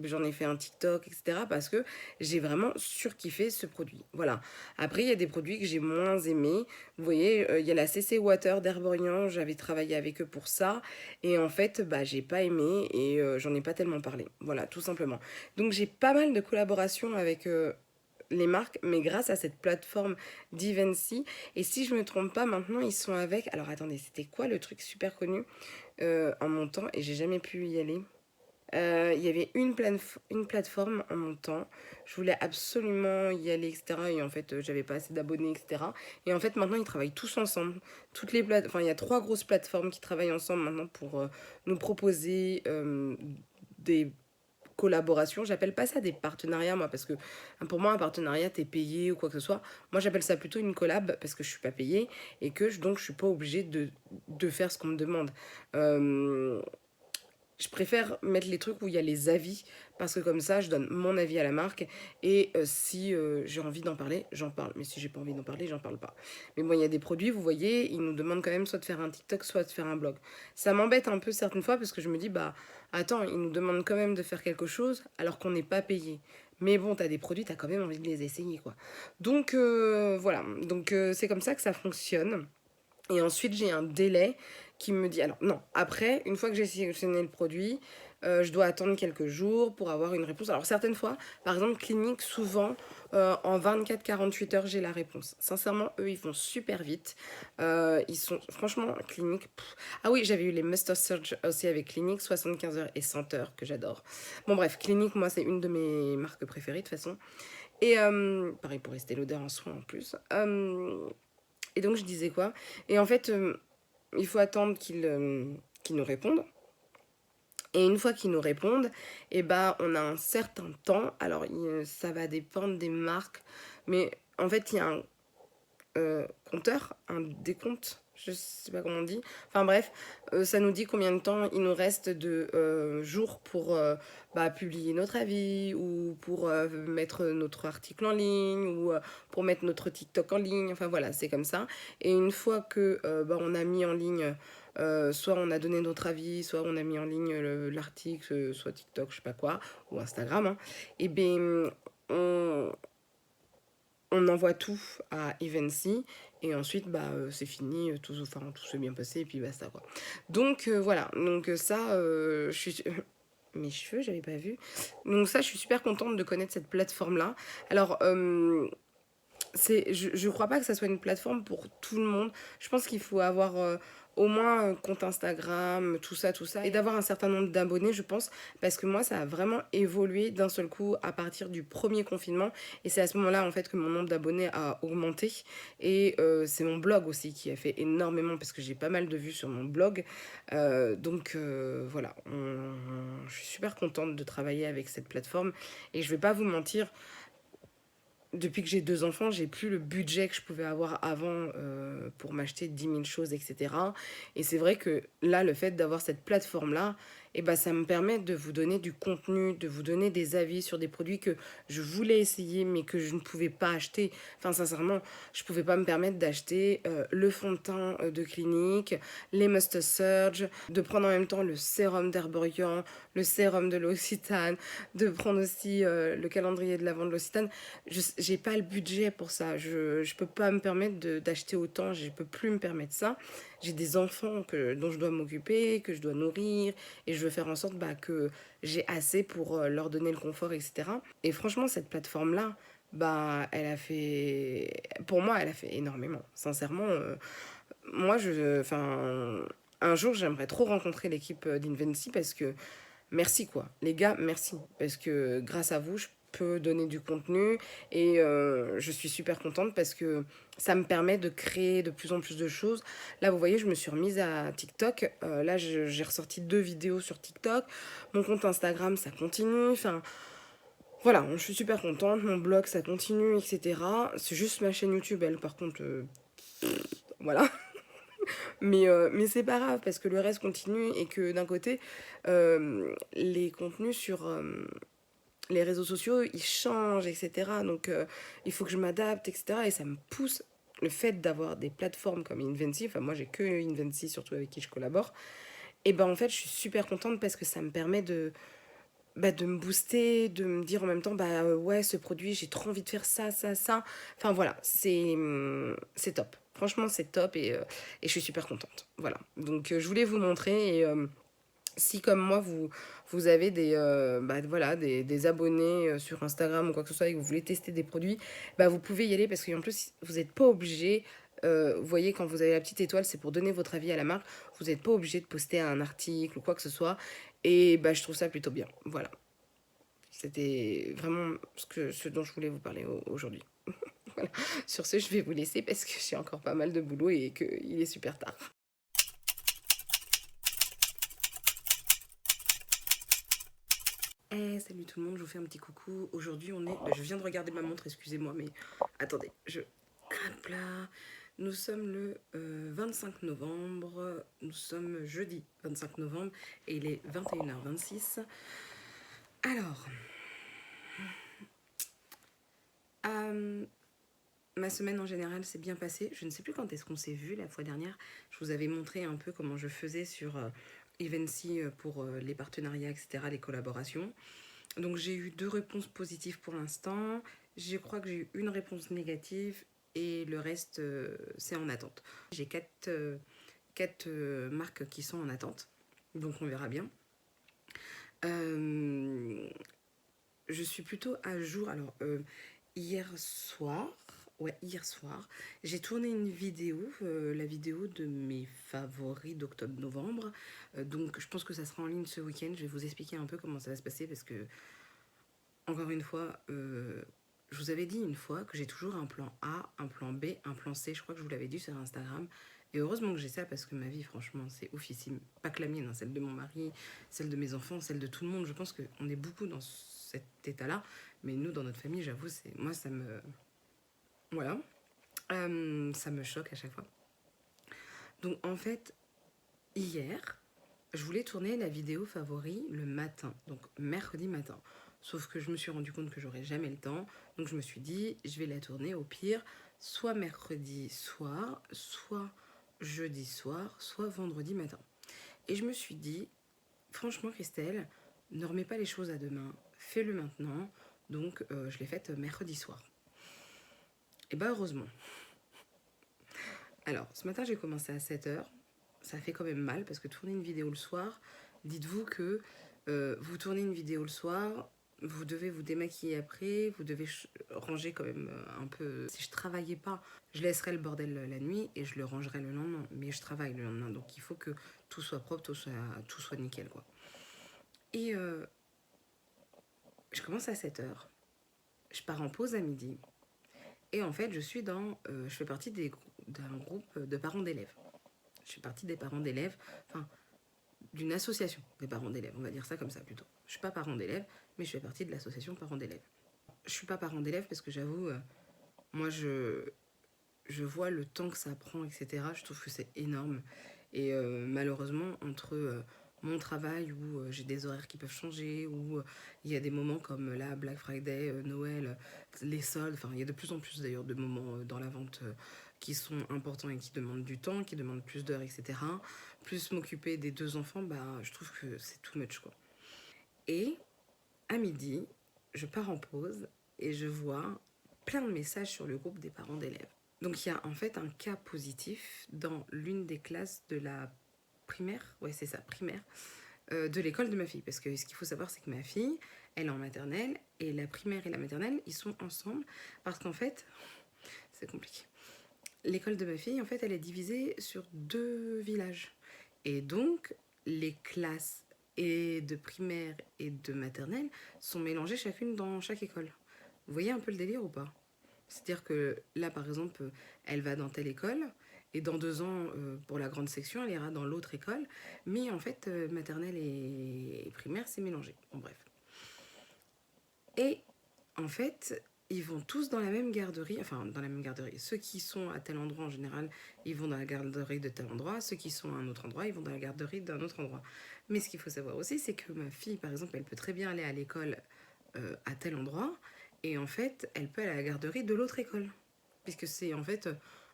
j'en ai fait un TikTok, etc. parce que j'ai vraiment surkiffé ce produit. Voilà. Après, il y a des produits que j'ai moins aimés. Vous voyez, il y a la CC Water d'Herborian, j'avais travaillé avec eux pour ça. Et en fait, bah, j'ai pas aimé et j'en ai pas tellement parlé. Voilà, tout simplement. Donc j'ai pas mal de collaborations avec les marques, mais grâce à cette plateforme d'Evency. Et si je me trompe pas, maintenant ils sont avec. Alors attendez, c'était quoi le truc super connu en montant et j'ai jamais pu y aller. Il y avait une plateforme en montant. Je voulais absolument y aller, etc. Et en fait, j'avais pas assez d'abonnés, etc. Et en fait, maintenant, ils travaillent tous ensemble. Enfin, il y a 3 grosses plateformes qui travaillent ensemble maintenant pour nous proposer des collaborations. J'appelle pas ça des partenariats, moi, parce que pour moi, un partenariat, t'es payé ou quoi que ce soit. Moi, j'appelle ça plutôt une collab parce que je suis pas payée et que donc je suis pas obligée de faire ce qu'on me demande. Euh, je préfère mettre les trucs où il y a les avis parce que comme ça je donne mon avis à la marque et si j'ai envie d'en parler j'en parle, mais si j'ai pas envie d'en parler j'en parle pas. Mais bon, il y a des produits, vous voyez, ils nous demandent quand même soit de faire un TikTok soit de faire un blog. Ça m'embête un peu certaines fois parce que je me dis bah attends, ils nous demandent quand même de faire quelque chose alors qu'on n'est pas payé. Mais bon, t'as des produits, t'as quand même envie de les essayer quoi. Donc voilà, donc c'est comme ça que ça fonctionne. Et ensuite, j'ai un délai qui me dit... Alors non, après, une fois que j'ai sélectionné le produit, je dois attendre quelques jours pour avoir une réponse. Alors certaines fois, par exemple, Clinique, souvent, en 24-48 heures, j'ai la réponse. Sincèrement, eux, ils font super vite. Ils sont, franchement, Clinique... Ah oui, j'avais eu les Master Search aussi avec Clinique, 75 heures et 100 heures, que j'adore. Bon bref, Clinique, moi, c'est une de mes marques préférées, de toute façon. Et pareil pour Estée Lauder en soin en plus. Et donc je disais quoi? Et en fait, il faut attendre qu'ils nous répondent. Et une fois qu'ils nous répondent, et bah, on a un certain temps. Alors, ça va dépendre des marques. Mais en fait, il y a un compteur, un décompte, je sais pas comment on dit. Enfin bref, ça nous dit combien de temps il nous reste de jours pour bah, publier notre avis ou pour mettre notre article en ligne ou pour mettre notre TikTok en ligne. Enfin voilà, c'est comme ça. Et une fois que bah, on a mis en ligne, soit on a donné notre avis, soit on a mis en ligne l'article, soit TikTok, je sais pas quoi, ou Instagram, hein, et bien on envoie tout à Evency et ensuite bah c'est fini, tout s'est bien passé et puis basta quoi. Donc voilà, donc ça je suis mes cheveux, j'avais pas vu. Donc ça je suis super contente de connaître cette plateforme là. Alors je crois pas que ça soit une plateforme pour tout le monde. Je pense qu'il faut avoir au moins un compte Instagram, tout ça, et d'avoir un certain nombre d'abonnés, je pense, parce que moi, ça a vraiment évolué d'un seul coup à partir du premier confinement, et c'est à ce moment-là, en fait, que mon nombre d'abonnés a augmenté, et c'est mon blog aussi qui a fait énormément, parce que j'ai pas mal de vues sur mon blog, donc voilà, je suis super contente de travailler avec cette plateforme, et je vais pas vous mentir, depuis que j'ai 2 enfants, j'ai plus le budget que je pouvais avoir avant pour m'acheter 10 000 choses, etc. Et c'est vrai que là, le fait d'avoir cette plateforme-là, eh ben, ça me permet de vous donner du contenu, de vous donner des avis sur des produits que je voulais essayer, mais que je ne pouvais pas acheter. Enfin, sincèrement, je ne pouvais pas me permettre d'acheter le fond de teint de Clinique, les Must Surge, de prendre en même temps le sérum d'Herborian, le sérum de l'Occitane, de prendre aussi le calendrier de l'Avent de l'Occitane. J'ai pas le budget pour ça. Je peux pas me permettre d'acheter autant. Je peux plus me permettre ça. J'ai des enfants dont je dois m'occuper, que je dois nourrir, et je veux faire en sorte bah, que j'ai assez pour leur donner le confort, etc. Et franchement, cette plateforme-là, bah, elle a fait... Pour moi, elle a fait énormément. Sincèrement, moi, enfin, un jour, j'aimerais trop rencontrer l'équipe d'Invency parce que merci quoi. Les gars, merci. Parce que grâce à vous, je peux donner du contenu et je suis super contente parce que ça me permet de créer de plus en plus de choses. Là, vous voyez, je me suis remise à TikTok. Là, j'ai ressorti 2 vidéos sur TikTok. Mon compte Instagram, ça continue. Enfin, voilà, je suis super contente. Mon blog, ça continue, etc. C'est juste ma chaîne YouTube, elle, par contre, voilà. Mais c'est pas grave parce que le reste continue et que d'un côté, les contenus sur les réseaux sociaux, ils changent, etc. Donc il faut que je m'adapte, etc. Et ça me pousse le fait d'avoir des plateformes comme Invency, enfin moi j'ai que Invency surtout avec qui je collabore, et ben en fait je suis super contente parce que ça me permet de me booster, de me dire en même temps, ouais, ce produit, j'ai trop envie de faire ça, ça, ça. Enfin voilà, c'est top. Franchement, c'est top et je suis super contente. Voilà. Donc je voulais vous montrer et si comme moi, vous avez voilà, des abonnés sur Instagram ou quoi que ce soit et que vous voulez tester des produits, vous pouvez y aller parce qu'en plus, vous n'êtes pas obligé. Vous voyez, quand vous avez la petite étoile, c'est pour donner votre avis à la marque. Vous n'êtes pas obligé de poster un article ou quoi que ce soit. Et je trouve ça plutôt bien. Voilà. C'était vraiment ce dont je voulais vous parler aujourd'hui. Voilà. Sur ce, je vais vous laisser parce que j'ai encore pas mal de boulot et qu'il est super tard. Salut tout le monde, je vous fais un petit coucou. Aujourd'hui, je viens de regarder ma montre, excusez-moi, mais attendez, hop là. Nous sommes le 25 novembre, nous sommes jeudi 25 novembre et il est 21h26. Alors, ma semaine en général s'est bien passée. Je ne sais plus quand est-ce qu'on s'est vu la fois dernière. Je vous avais montré un peu comment je faisais sur Evency pour les partenariats, etc., les collaborations. Donc j'ai eu 2 réponses positives pour l'instant. Je crois que j'ai eu une réponse négative et le reste, c'est en attente. J'ai 4 marques qui sont en attente. Donc on verra bien. Je suis plutôt à jour. Alors, hier soir, j'ai tourné une vidéo, la vidéo de mes favoris d'octobre-novembre. Donc, je pense que ça sera en ligne ce week-end. Je vais vous expliquer un peu comment ça va se passer parce que, encore une fois, je vous avais dit une fois que j'ai toujours un plan A, un plan B, un plan C. Je crois que je vous l'avais dit sur Instagram. Et heureusement que j'ai ça parce que ma vie, franchement, c'est oufissime. Pas que la mienne, hein, celle de mon mari, celle de mes enfants, celle de tout le monde. Je pense qu'on est beaucoup dans cet état-là. Mais nous, dans notre famille, j'avoue, moi, ça me... Voilà. Ça me choque à chaque fois. Donc, en fait, hier, je voulais tourner la vidéo favori le matin. Donc, mercredi matin. Sauf que je me suis rendu compte que j'aurais jamais le temps. Donc, je me suis dit, je vais la tourner au pire, soit mercredi soir, soit jeudi soir, soit vendredi matin. Et je me suis dit, franchement, Christelle, ne remets pas les choses à demain. Fais-le maintenant. Donc, je l'ai faite mercredi soir. Et heureusement. Alors, ce matin, j'ai commencé à 7h. Ça fait quand même mal parce que tourner une vidéo le soir, dites-vous que vous tournez une vidéo le soir, vous devez vous démaquiller après, vous devez ranger quand même un peu. Si je travaillais pas, je laisserais le bordel la nuit et je le rangerais le lendemain. Mais je travaille le lendemain, donc il faut que tout soit propre, tout soit nickel, quoi. Et je commence à 7h. Je pars en pause à midi. Et en fait, je fais partie d'un groupe de parents d'élèves. Je fais partie des parents d'élèves, enfin, d'une association des parents d'élèves, on va dire ça comme ça plutôt. Je suis pas parent d'élèves, mais je fais partie de l'association parents d'élèves. Je suis pas parent d'élèves parce que j'avoue, moi je vois le temps que ça prend, etc. Je trouve que c'est énorme. Et malheureusement, entre mon travail où j'ai des horaires qui peuvent changer, où il y a des moments comme là, Black Friday, Noël, les soldes, enfin il y a de plus en plus d'ailleurs de moments dans la vente qui sont importants et qui demandent du temps, qui demandent plus d'heures, etc. Plus m'occuper des 2 enfants, je trouve que c'est too much, quoi. Et à midi, je pars en pause et je vois plein de messages sur le groupe des parents d'élèves. Donc il y a en fait un cas positif dans l'une des classes de la primaire, ouais c'est ça, primaire, de l'école de ma fille. Parce que ce qu'il faut savoir, c'est que ma fille, elle est en maternelle, et la primaire et la maternelle, ils sont ensemble, parce qu'en fait, c'est compliqué. L'école de ma fille, en fait, elle est divisée sur 2 villages. Et donc, les classes et de primaire et de maternelle sont mélangées chacune dans chaque école. Vous voyez un peu le délire ou pas? C'est-à-dire que là, par exemple, elle va dans telle école, et dans 2 ans, pour la grande section, elle ira dans l'autre école. Mais en fait, maternelle et primaire, c'est mélangé. Bon, bref. Et en fait, ils vont tous dans la même garderie, enfin dans la même garderie. Ceux qui sont à tel endroit en général, ils vont dans la garderie de tel endroit. Ceux qui sont à un autre endroit, ils vont dans la garderie d'un autre endroit. Mais ce qu'il faut savoir aussi, c'est que ma fille, par exemple, elle peut très bien aller à l'école à tel endroit, et en fait, elle peut aller à la garderie de l'autre école. Puisque c'est en fait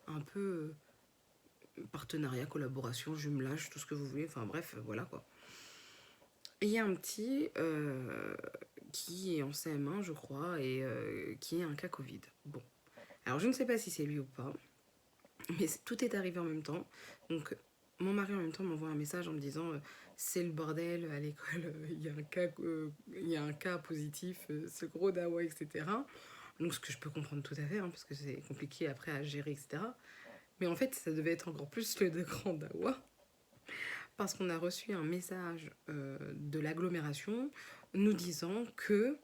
un peu partenariat, collaboration, jumelage, tout ce que vous voulez, enfin bref, voilà quoi. Et il y a un petit qui est en CM1, je crois, et qui est un cas Covid. Bon. Alors, je ne sais pas si c'est lui ou pas, mais tout est arrivé en même temps. Donc, mon mari, en même temps, m'envoie un message en me disant c'est le bordel à l'école, il y a un cas positif, ce gros dawa, etc. Donc, ce que je peux comprendre tout à fait, hein, parce que c'est compliqué après à gérer, etc. Mais en fait, ça devait être encore plus le de grand dawa, parce qu'on a reçu un message de l'agglomération nous disant que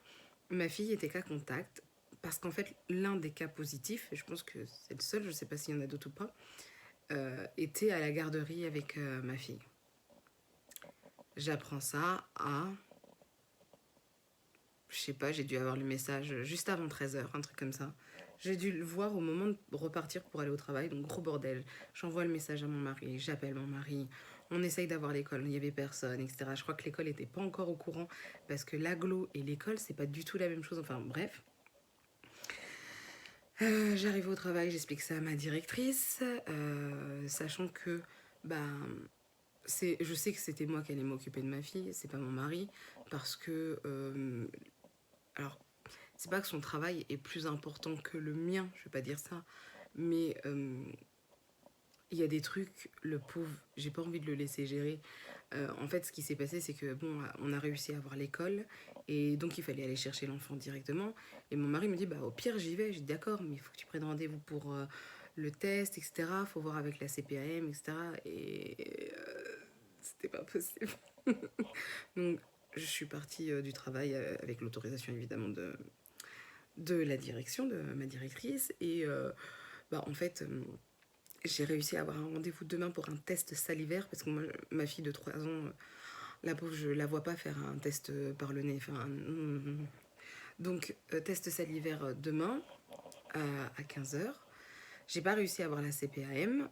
ma fille était cas contact, parce qu'en fait, l'un des cas positifs, et je pense que c'est le seul, je ne sais pas s'il y en a d'autres ou pas, était à la garderie avec ma fille. J'apprends ça à... Je sais pas, j'ai dû avoir le message juste avant 13h, un truc comme ça. J'ai dû le voir au moment de repartir pour aller au travail, donc gros bordel. J'envoie le message à mon mari, j'appelle mon mari, on essaye d'avoir l'école, il n'y avait personne, etc. Je crois que l'école n'était pas encore au courant, parce que l'agglo et l'école, c'est pas du tout la même chose, enfin bref. J'arrive au travail, j'explique ça à ma directrice, sachant que bah, je sais que c'était moi qui allais m'occuper de ma fille, c'est pas mon mari, parce que alors c'est pas que son travail est plus important que le mien, je vais pas dire ça, mais il y a des trucs, le pauvre, j'ai pas envie de le laisser gérer. En fait, ce qui s'est passé, c'est que bon, on a réussi à avoir l'école, et donc il fallait aller chercher l'enfant directement. Et mon mari me dit, bah au pire j'y vais. J'ai dit d'accord, mais il faut que tu prennes rendez-vous pour le test, etc. Faut voir avec la CPAM, etc. Et c'était pas possible. Donc je suis partie du travail avec l'autorisation évidemment de la direction, de ma directrice. Et bah en fait j'ai réussi à avoir un rendez-vous demain pour un test salivaire, parce que moi, ma fille de 3 ans, la pauvre, je la vois pas faire un test par le nez. Enfin, donc, test salivaire demain à 15h. J'ai pas réussi à avoir la CPAM.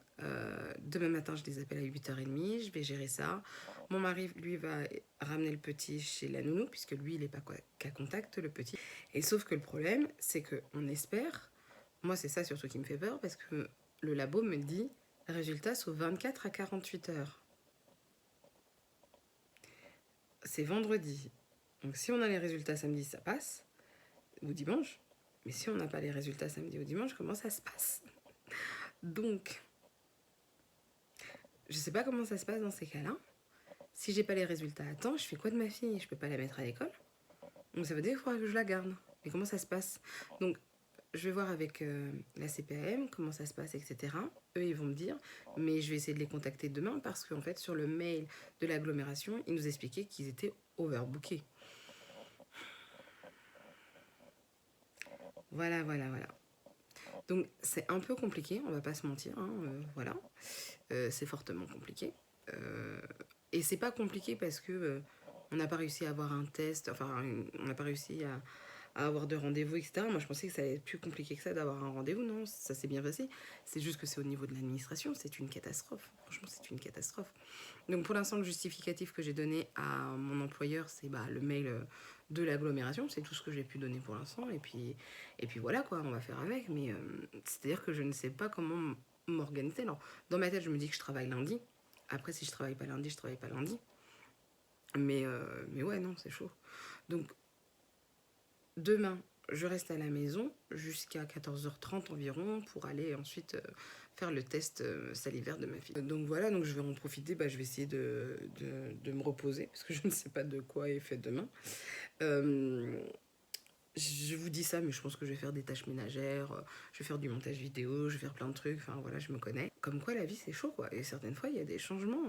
Demain matin, je les appelle à 8h30. Je vais gérer ça. Mon mari, lui, va ramener le petit chez la nounou, puisque lui, il n'est pas qu'à contact, le petit. Et sauf que le problème, c'est qu'on espère, moi, c'est ça surtout qui me fait peur, parce que le labo me dit résultat sous 24 à 48 heures. C'est vendredi. Donc si on a les résultats samedi, ça passe. Ou dimanche. Mais si on n'a pas les résultats samedi ou dimanche, comment ça se passe? Donc, je sais pas comment ça se passe dans ces cas-là. Si j'ai pas les résultats à temps, je fais quoi de ma fille? Je peux pas la mettre à l'école. Donc ça veut dire qu'il faudra que je la garde. Mais comment ça se passe? Donc je vais voir avec la CPAM comment ça se passe, etc. Eux, ils vont me dire, mais je vais essayer de les contacter demain, parce qu'en fait, sur le mail de l'agglomération, ils nous expliquaient qu'ils étaient overbookés. Voilà, voilà, voilà. Donc c'est un peu compliqué, on va pas se mentir, hein, voilà. C'est fortement compliqué. Et c'est pas compliqué parce que on n'a pas réussi à avoir un test, enfin on n'a pas réussi à avoir de rendez-vous, etc. Moi je pensais que ça allait être plus compliqué que ça d'avoir un rendez-vous, non, ça s'est bien passé. C'est juste que c'est au niveau de l'administration, c'est une catastrophe. Franchement, c'est une catastrophe. Donc pour l'instant, le justificatif que j'ai donné à mon employeur, c'est le mail de l'agglomération, c'est tout ce que j'ai pu donner pour l'instant. Et puis voilà quoi, on va faire avec. Mais c'est-à-dire que je ne sais pas comment m'organiser. Alors dans ma tête, je me dis que je travaille lundi. Après, si je travaille pas lundi, je travaille pas lundi. Mais ouais, non, c'est chaud. Donc demain, je reste à la maison jusqu'à 14h30 environ pour aller ensuite faire le test salivaire de ma fille. Donc voilà, donc je vais en profiter, je vais essayer de me reposer parce que je ne sais pas de quoi est fait demain. Je vous dis ça, mais je pense que je vais faire des tâches ménagères, je vais faire du montage vidéo, je vais faire plein de trucs, enfin voilà, je me connais. Comme quoi la vie c'est chaud quoi, et certaines fois il y a des changements.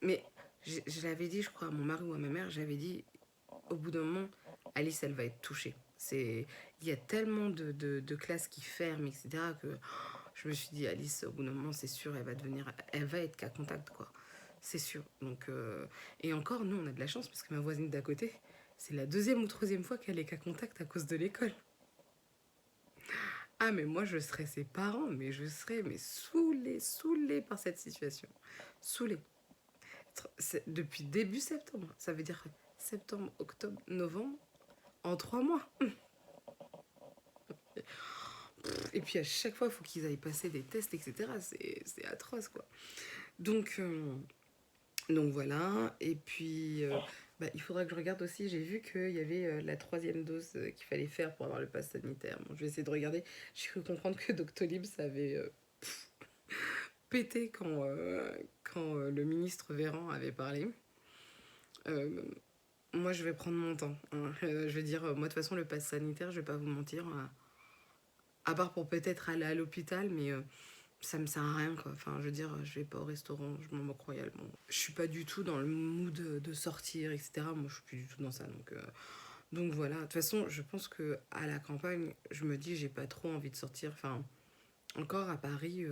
Mais je l'avais dit, je crois, à mon mari ou à ma mère, j'avais dit, au bout d'un moment, Alice elle va être touchée. Il y a tellement de classes qui ferment, etc. que je me suis dit, Alice, au bout d'un moment, c'est sûr, elle va être qu'à contact, quoi. C'est sûr. Donc, et encore, nous, on a de la chance parce que ma voisine d'à côté, c'est la 2e ou 3e fois qu'elle est qu'à contact à cause de l'école. Ah, mais moi, je serais ses parents, mais je serais mais saoulée par cette situation. Saoulée. Depuis début septembre. Ça veut dire septembre, octobre, novembre, en 3 mois. Et puis à chaque fois, il faut qu'ils aillent passer des tests, etc. C'est atroce, quoi. Donc, euh, donc voilà. Et puis, bah, il faudra que je regarde aussi. J'ai vu qu'il y avait la 3e dose qu'il fallait faire pour avoir le pass sanitaire. Bon, je vais essayer de regarder. J'ai cru comprendre que Doctolib, ça avait pété quand le ministre Véran avait parlé. Euh, Moi, je vais prendre mon temps, hein. Je vais dire, moi, de toute façon, le pass sanitaire, je vais pas vous mentir. À part pour peut-être aller à l'hôpital, mais ça me sert à rien, quoi. Enfin, je veux dire, je vais pas au restaurant, je m'en moque royalement. Je suis pas du tout dans le mood de sortir, etc. Moi, je suis plus du tout dans ça, donc voilà. De toute façon, je pense que à la campagne, je me dis, j'ai pas trop envie de sortir. Enfin, encore à Paris,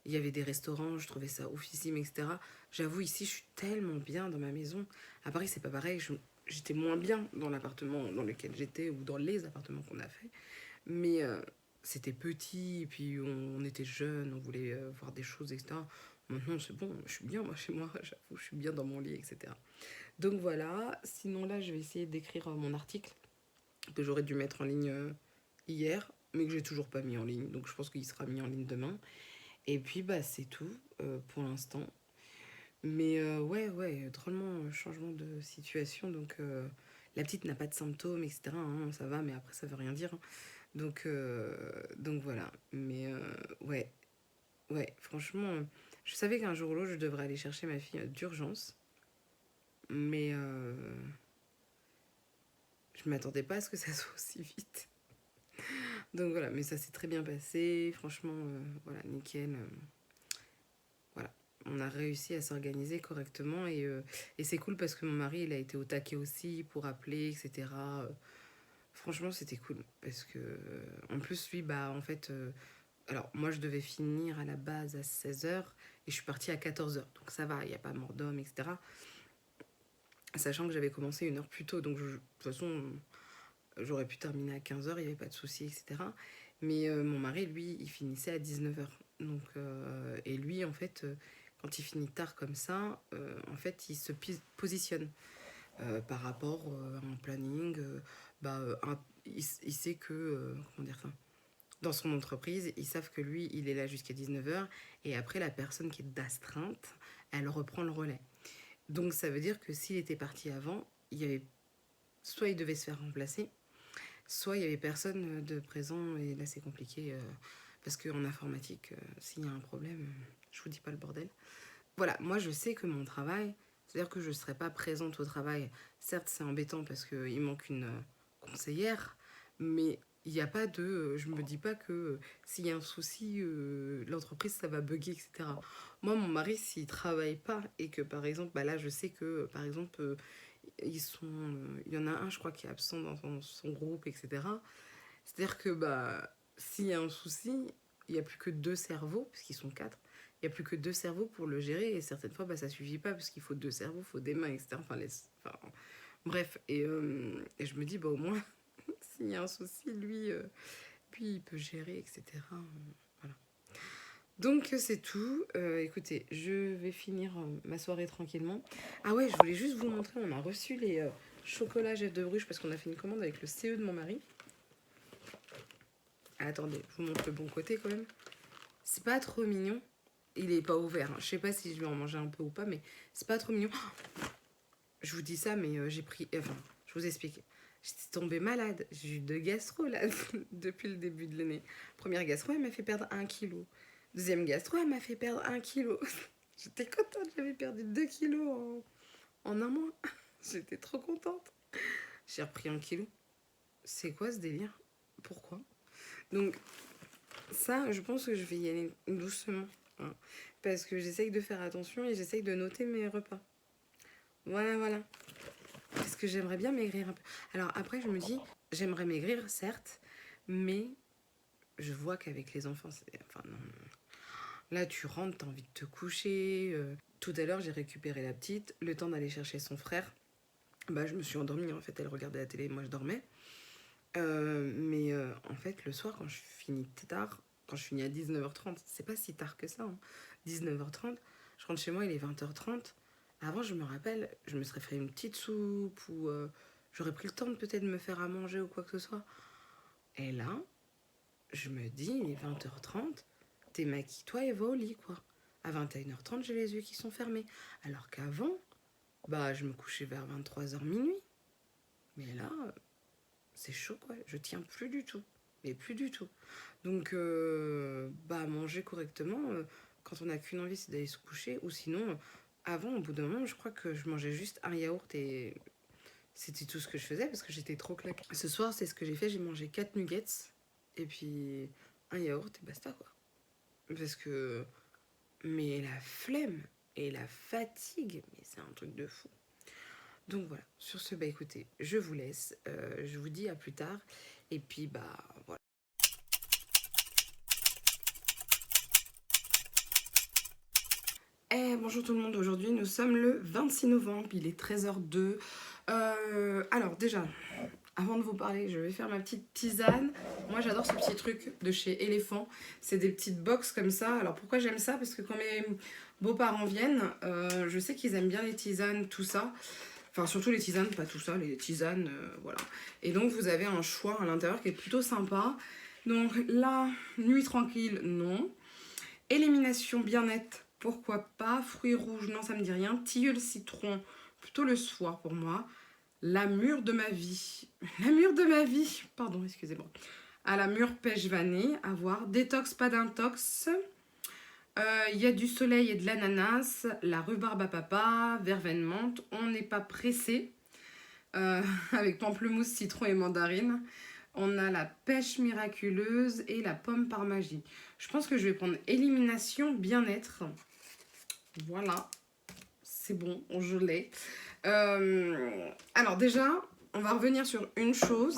il y avait des restaurants, je trouvais ça oufissime, etc. J'avoue, ici, je suis tellement bien dans ma maison. À Paris, c'est pas pareil. J'étais moins bien dans l'appartement dans lequel j'étais ou dans les appartements qu'on a fait. Mais c'était petit, et puis on était jeunes, on voulait voir des choses, etc. Maintenant, c'est bon, je suis bien, moi, chez moi, j'avoue, je suis bien dans mon lit, etc. Donc voilà, sinon là, je vais essayer d'écrire mon article que j'aurais dû mettre en ligne hier, mais que j'ai toujours pas mis en ligne, donc je pense qu'il sera mis en ligne demain. Et puis, bah, c'est tout pour l'instant. Mais ouais, drôlement changement de situation, donc la petite n'a pas de symptômes, etc. Hein, ça va, mais après, ça veut rien dire, hein. Donc voilà. Mais ouais, franchement, je savais qu'un jour ou l'autre, je devrais aller chercher ma fille d'urgence. Mais je m'attendais pas à ce que ça soit aussi vite. Donc voilà, mais ça s'est très bien passé. Franchement, voilà, nickel. Voilà. On a réussi à s'organiser correctement et c'est cool parce que mon mari, il a été au taquet aussi pour appeler, etc. Franchement, c'était cool parce que, en plus, lui, bah, en fait, alors, moi, je devais finir à la base à 16 h et je suis partie à 14 h. Donc, ça va, il n'y a pas mort d'homme, etc. Sachant que j'avais commencé 1 heure plus tôt. Donc, de toute façon, j'aurais pu terminer à 15 h, il n'y avait pas de souci, etc. Mais mon mari, lui, il finissait à 19 h. Donc, et lui, en fait, quand il finit tard comme ça, en fait, il se positionne par rapport à un planning. Bah, il sait que, comment dire ça, dans son entreprise, ils savent que lui, il est là jusqu'à 19 h et après, la personne qui est d'astreinte, elle reprend le relais. Donc, ça veut dire que s'il était parti avant, il y avait soit il devait se faire remplacer, soit il y avait personne de présent et là, c'est compliqué parce qu'en informatique, s'il y a un problème, je vous dis pas le bordel. Voilà, moi, je sais que mon travail, c'est-à-dire que je ne serai pas présente au travail. Certes, c'est embêtant parce qu'il manque une conseillère, mais il n'y a pas de. Je me dis pas que s'il y a un souci, l'entreprise, ça va bugger, etc. Moi, mon mari, s'il travaille pas et que, par exemple, bah là, je sais que, par exemple, il y en a un, je crois, qui est absent dans son groupe, etc. C'est-à-dire que, bah, s'il y a un souci, il n'y a plus que 2 cerveaux, puisqu'ils sont 4. Il n'y a plus que 2 cerveaux pour le gérer et certaines fois, bah, ça suffit pas parce qu'il faut 2 cerveaux, il faut des mains, etc. Enfin, bref, et je me dis, bah, au moins, s'il y a un souci, lui, il peut gérer, etc. Voilà. Donc, c'est tout. Écoutez, je vais finir ma soirée tranquillement. Ah ouais, je voulais juste vous montrer, on a reçu les chocolats Jeff de Bruges parce qu'on a fait une commande avec le CE de mon mari. Ah, attendez, je vous montre le bon côté quand même. C'est pas trop mignon. Il est pas ouvert, hein. Je sais pas si je vais en manger un peu ou pas, mais c'est pas trop mignon. Je vous dis ça, mais j'ai pris. Enfin, je vous explique. J'étais tombée malade. J'ai eu 2 gastro là depuis le début de l'année. Première gastro, elle m'a fait perdre 1 kilo. Deuxième gastro, elle m'a fait perdre 1 kilo. J'étais contente, j'avais perdu 2 kilos en un mois. J'étais trop contente. J'ai repris 1 kilo. C'est quoi ce délire? Pourquoi? Donc, ça, je pense que je vais y aller doucement, hein, parce que j'essaye de faire attention et j'essaye de noter mes repas. Voilà. Parce que j'aimerais bien maigrir un peu. Alors après, je me dis, j'aimerais maigrir, certes, mais je vois qu'avec les enfants, enfin non. Là, tu rentres, t'as envie de te coucher. Tout à l'heure, j'ai récupéré la petite, le temps d'aller chercher son frère. Bah, je me suis endormie, en fait, elle regardait la télé, moi je dormais. En fait, le soir, quand je finis tard, quand je finis à 19h30, c'est pas si tard que ça, hein. 19h30, je rentre chez moi, il est 20h30. Avant, je me rappelle, je me serais fait une petite soupe ou j'aurais pris le temps de peut-être me faire à manger ou quoi que ce soit. Et là, je me dis, il est 20h30, démaquille-toi et va au lit, quoi. À 21h30, j'ai les yeux qui sont fermés. Alors qu'avant, bah, je me couchais vers 23h minuit. Mais là, c'est chaud, quoi. Je tiens plus du tout. Mais plus du tout. Donc, bah, manger correctement, quand on n'a qu'une envie, c'est d'aller se coucher. Ou sinon, avant, au bout d'un moment, je crois que je mangeais juste un yaourt et c'était tout ce que je faisais parce que j'étais trop claquée. Ce soir, c'est ce que j'ai fait. J'ai mangé 4 nuggets et puis un yaourt et basta, quoi. Parce que... Mais la flemme et la fatigue, mais c'est un truc de fou. Donc voilà, sur ce, bah écoutez, je vous laisse. Je vous dis à plus tard. Et puis, bah voilà. Bonjour tout le monde, aujourd'hui nous sommes le 26 novembre, il est 13h02. Alors déjà, avant de vous parler, je vais faire ma petite tisane. Moi j'adore ce petit truc de chez Elephant. C'est des petites box comme ça. Alors pourquoi j'aime ça? Parce que quand mes beaux-parents viennent, je sais qu'ils aiment bien les tisanes, tout ça. Enfin surtout les tisanes, pas tout ça, les tisanes, voilà. Et donc vous avez un choix à l'intérieur qui est plutôt sympa. Donc là, nuit tranquille, non. Élimination bien-être, pourquoi pas. Fruits rouges, non, ça me dit rien. Tilleul citron, plutôt le soir pour moi. La mûre de ma vie. La mûre de ma vie. Pardon, excusez-moi. À la mûre pêche vanille, à voir. Détox, pas d'intox. Il y a du soleil et de l'ananas. La rhubarbe à papa. Verveine menthe. On n'est pas pressé. Avec pamplemousse, citron et mandarine. On a la pêche miraculeuse et la pomme par magie. Je pense que je vais prendre élimination bien-être. Voilà, c'est bon, je l'ai. Alors déjà, on va revenir sur une chose.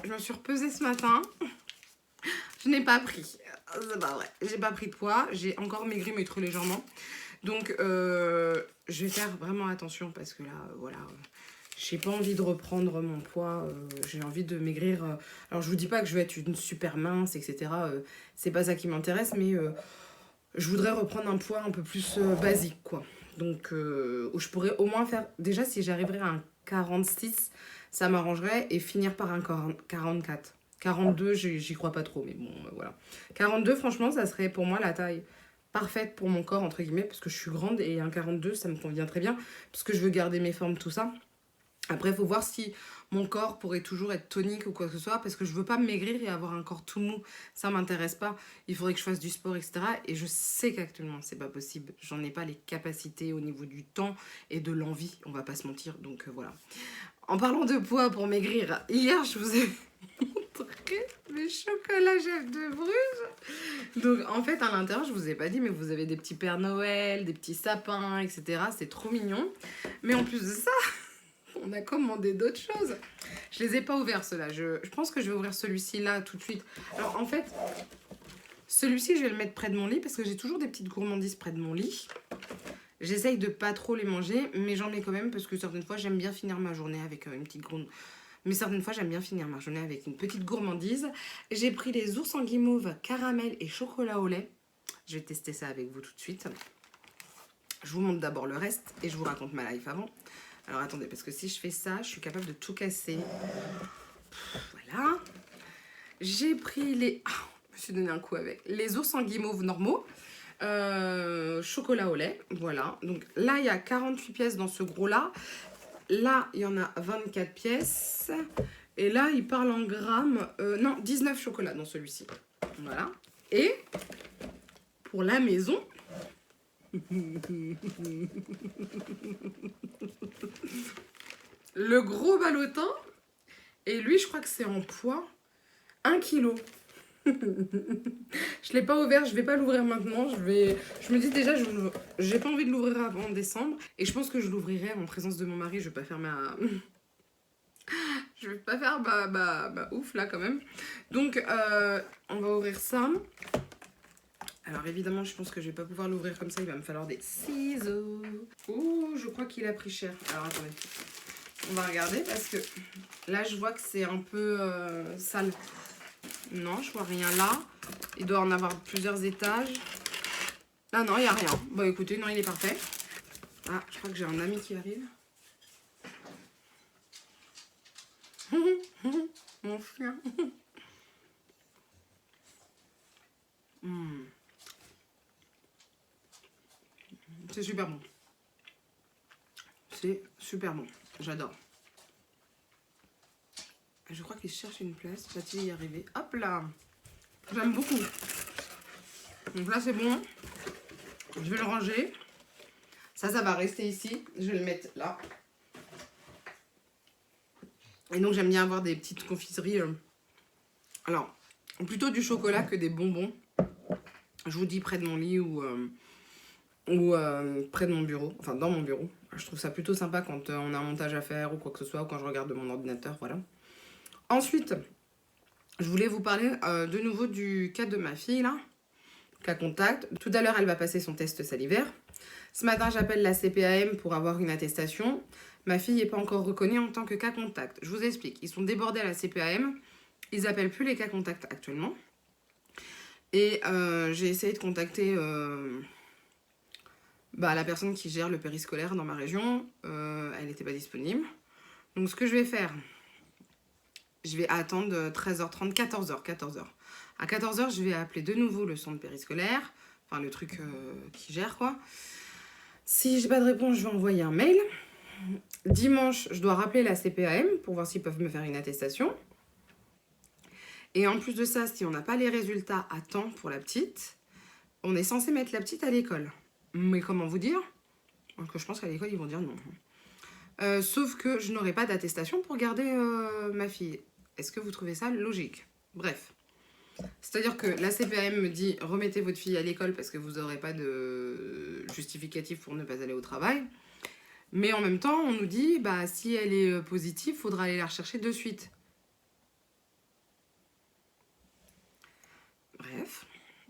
Je me suis repesée ce matin. Je n'ai pas pris. C'est pas vrai. J'ai pas pris de poids. J'ai encore maigri, mais trop légèrement. Donc, je vais faire vraiment attention parce que là, voilà... J'ai pas envie de reprendre mon poids, j'ai envie de maigrir. Alors je vous dis pas que je vais être une super mince, etc. C'est pas ça qui m'intéresse, mais je voudrais reprendre un poids un peu plus basique, quoi. Donc où je pourrais au moins faire... Déjà si j'arriverais à un 46, ça m'arrangerait et finir par un 44. 42, j'y crois pas trop, mais bon, voilà. 42, franchement, ça serait pour moi la taille parfaite pour mon corps, entre guillemets, parce que je suis grande et un 42, ça me convient très bien, parce que je veux garder mes formes, tout ça. Après, il faut voir si mon corps pourrait toujours être tonique ou quoi que ce soit, parce que je veux pas maigrir et avoir un corps tout mou. Ça m'intéresse pas. Il faudrait que je fasse du sport, etc. Et je sais qu'actuellement, c'est pas possible. J'en ai pas les capacités au niveau du temps et de l'envie, on va pas se mentir. Donc voilà. En parlant de poids pour maigrir, hier, je vous ai montré mes chocolats chef de Bruges. Donc en fait, à l'intérieur, je vous ai pas dit, mais vous avez des petits Pères Noël, des petits sapins, etc. C'est trop mignon. Mais en plus de ça... On a commandé d'autres choses. Je les ai pas ouverts, ceux-là. Je pense que je vais ouvrir celui-ci là tout de suite. Alors en fait, celui-ci, je vais le mettre près de mon lit parce que j'ai toujours des petites gourmandises près de mon lit. J'essaye de pas trop les manger, mais j'en mets quand même parce que certaines fois, j'aime bien finir ma journée avec une petite gourmandise. Mais certaines fois, j'aime bien finir ma journée avec une petite gourmandise. J'ai pris les ours en guimauve, caramel et chocolat au lait. Je vais tester ça avec vous tout de suite. Je vous montre d'abord le reste et je vous raconte ma life avant. Alors attendez, parce que si je fais ça, je suis capable de tout casser. Voilà. J'ai pris les... Oh, je me suis donné un coup avec. Les ours en guimauve normaux. Chocolat au lait. Voilà. Donc là, il y a 48 pièces dans ce gros-là. Là, il y en a 24 pièces. Et là, il parle en grammes. Non, 19 chocolats dans celui-ci. Voilà. Et pour la maison... Le gros ballotin. Et lui, je crois que c'est en poids 1 kg. Je l'ai pas ouvert, je vais pas l'ouvrir maintenant. Je me dis déjà, j'ai pas envie de l'ouvrir avant décembre. Et je pense que je l'ouvrirai en présence de mon mari. Je vais pas faire ma... je vais pas faire bah ouf là quand même. Donc, on va ouvrir ça. Alors évidemment, je pense que je vais pas pouvoir l'ouvrir comme ça. Il va me falloir des ciseaux. Ouh, je crois qu'il a pris cher. Alors attendez. On va regarder parce que là, je vois que c'est un peu sale. Non, je vois rien là. Il doit en avoir plusieurs étages. Ah non, il n'y a rien. Bon, écoutez, non, il est parfait. Ah, je crois que j'ai un ami qui arrive. Mon chien. Mm. C'est super bon. C'est super bon. J'adore. Je crois qu'il cherche une place. Va-t-il y arriver? Hop là. J'aime beaucoup. Donc là, c'est bon. Je vais le ranger. Ça va rester ici. Je vais le mettre là. Et donc, j'aime bien avoir des petites confiseries. Alors, plutôt du chocolat que des bonbons. Je vous dis près de mon lit ou près de mon bureau. Enfin, dans mon bureau. Je trouve ça plutôt sympa quand on a un montage à faire ou quoi que ce soit. Ou quand je regarde de mon ordinateur, voilà. Ensuite, je voulais vous parler de nouveau du cas de ma fille, là. Cas contact. Tout à l'heure, elle va passer son test salivaire. Ce matin, j'appelle la CPAM pour avoir une attestation. Ma fille n'est pas encore reconnue en tant que cas contact. Je vous explique. Ils sont débordés à la CPAM. Ils n'appellent plus les cas contacts actuellement. Et j'ai essayé de contacter la personne qui gère le périscolaire dans ma région. Elle n'était pas disponible. Donc, ce que je vais faire, je vais attendre 13h30, 14h. À 14h, je vais appeler de nouveau le centre périscolaire. Enfin, le truc qui gère, quoi. Si j'ai pas de réponse, je vais envoyer un mail. Dimanche, je dois rappeler la CPAM pour voir s'ils peuvent me faire une attestation. Et en plus de ça, si on n'a pas les résultats à temps pour la petite, on est censé mettre la petite à l'école. Mais comment vous dire? Parce que je pense qu'à l'école, ils vont dire non. Sauf que je n'aurai pas d'attestation pour garder ma fille. Est-ce que vous trouvez ça logique? Bref. C'est-à-dire que la CPAM me dit remettez votre fille à l'école parce que vous n'aurez pas de justificatif pour ne pas aller au travail. Mais en même temps, on nous dit si elle est positive, il faudra aller la rechercher de suite. Bref,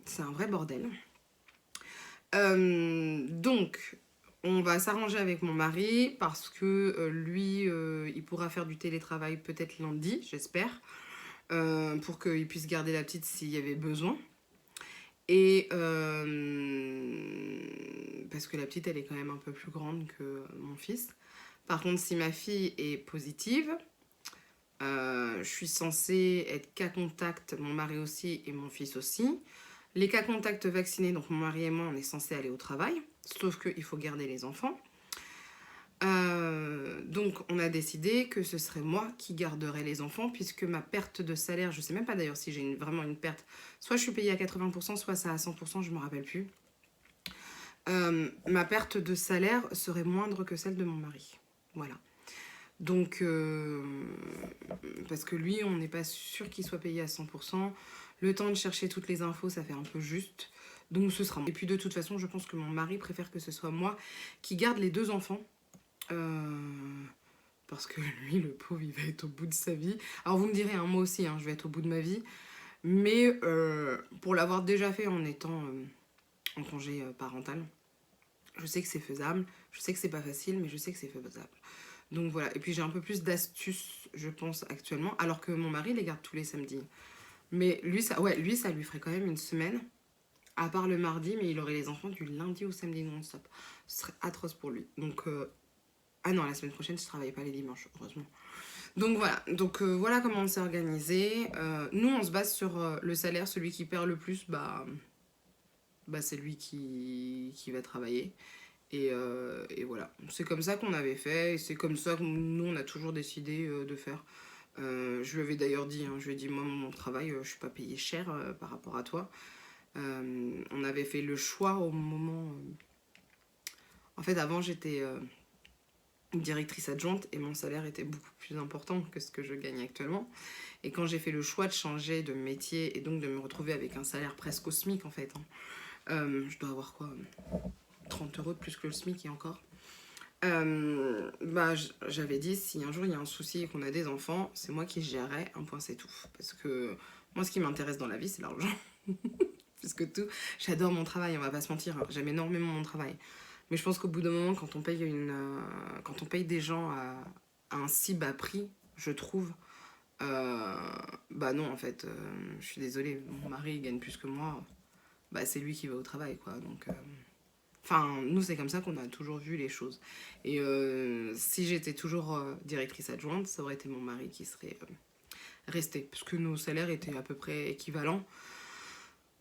c'est un vrai bordel. Donc, on va s'arranger avec mon mari parce que lui, il pourra faire du télétravail peut-être lundi, j'espère. Pour qu'il puisse garder la petite s'il y avait besoin. Et parce que la petite, elle est quand même un peu plus grande que mon fils. Par contre, si ma fille est positive, je suis censée être cas contact, mon mari aussi et mon fils aussi. Les cas contacts vaccinés, donc mon mari et moi, on est censés aller au travail. Sauf qu'il faut garder les enfants. Donc on a décidé que ce serait moi qui garderais les enfants puisque ma perte de salaire, je sais même pas d'ailleurs si j'ai vraiment une perte, soit je suis payée à 80%, soit ça à 100%, je me rappelle plus. Ma perte de salaire serait moindre que celle de mon mari. Voilà. Donc, parce que lui, on n'est pas sûr qu'il soit payé à 100%. Le temps de chercher toutes les infos, ça fait un peu juste. Donc ce sera moi. Et puis de toute façon, je pense que mon mari préfère que ce soit moi qui garde les 2 enfants. Parce que lui, le pauvre, il va être au bout de sa vie. Alors vous me direz, moi aussi, je vais être au bout de ma vie. Mais pour l'avoir déjà fait en étant en congé parental, je sais que c'est faisable. Je sais que c'est pas facile, mais je sais que c'est faisable. Donc voilà. Et puis j'ai un peu plus d'astuces, je pense, actuellement. Alors que mon mari les garde tous les samedis. Mais lui, ça lui ferait quand même une semaine. À part le mardi, mais il aurait les enfants du lundi au samedi non-stop. Ce serait atroce pour lui. Donc... Ah non, la semaine prochaine, je travaille pas les dimanches, heureusement. Donc voilà, voilà comment on s'est organisé. Nous, on se base sur le salaire. Celui qui perd le plus, c'est lui qui va travailler. Et voilà, c'est comme ça qu'on avait fait. Et c'est comme ça que nous, on a toujours décidé de faire. Je lui avais d'ailleurs dit, je lui ai dit, moi, mon travail, je suis pas payée cher par rapport à toi. On avait fait le choix au moment... En fait, avant, j'étais... directrice adjointe et mon salaire était beaucoup plus important que ce que je gagne actuellement. Et quand j'ai fait le choix de changer de métier et donc de me retrouver avec un salaire presque au SMIC en fait, je dois avoir quoi, 30 € de plus que le SMIC et encore. J'avais dit si un jour il y a un souci et qu'on a des enfants, c'est moi qui gérerai, un point c'est tout. Parce que moi ce qui m'intéresse dans la vie c'est l'argent. Plus que tout, j'adore mon travail, on va pas se mentir, j'aime énormément mon travail. Mais je pense qu'au bout d'un moment, quand on paye des gens à un si bas prix, je trouve. Bah non, en fait, je suis désolée, mon mari il gagne plus que moi, bah c'est lui qui va au travail, quoi. Donc, enfin, nous, c'est comme ça qu'on a toujours vu les choses. Et si j'étais toujours directrice adjointe, ça aurait été mon mari qui serait resté, parce que nos salaires étaient à peu près équivalents.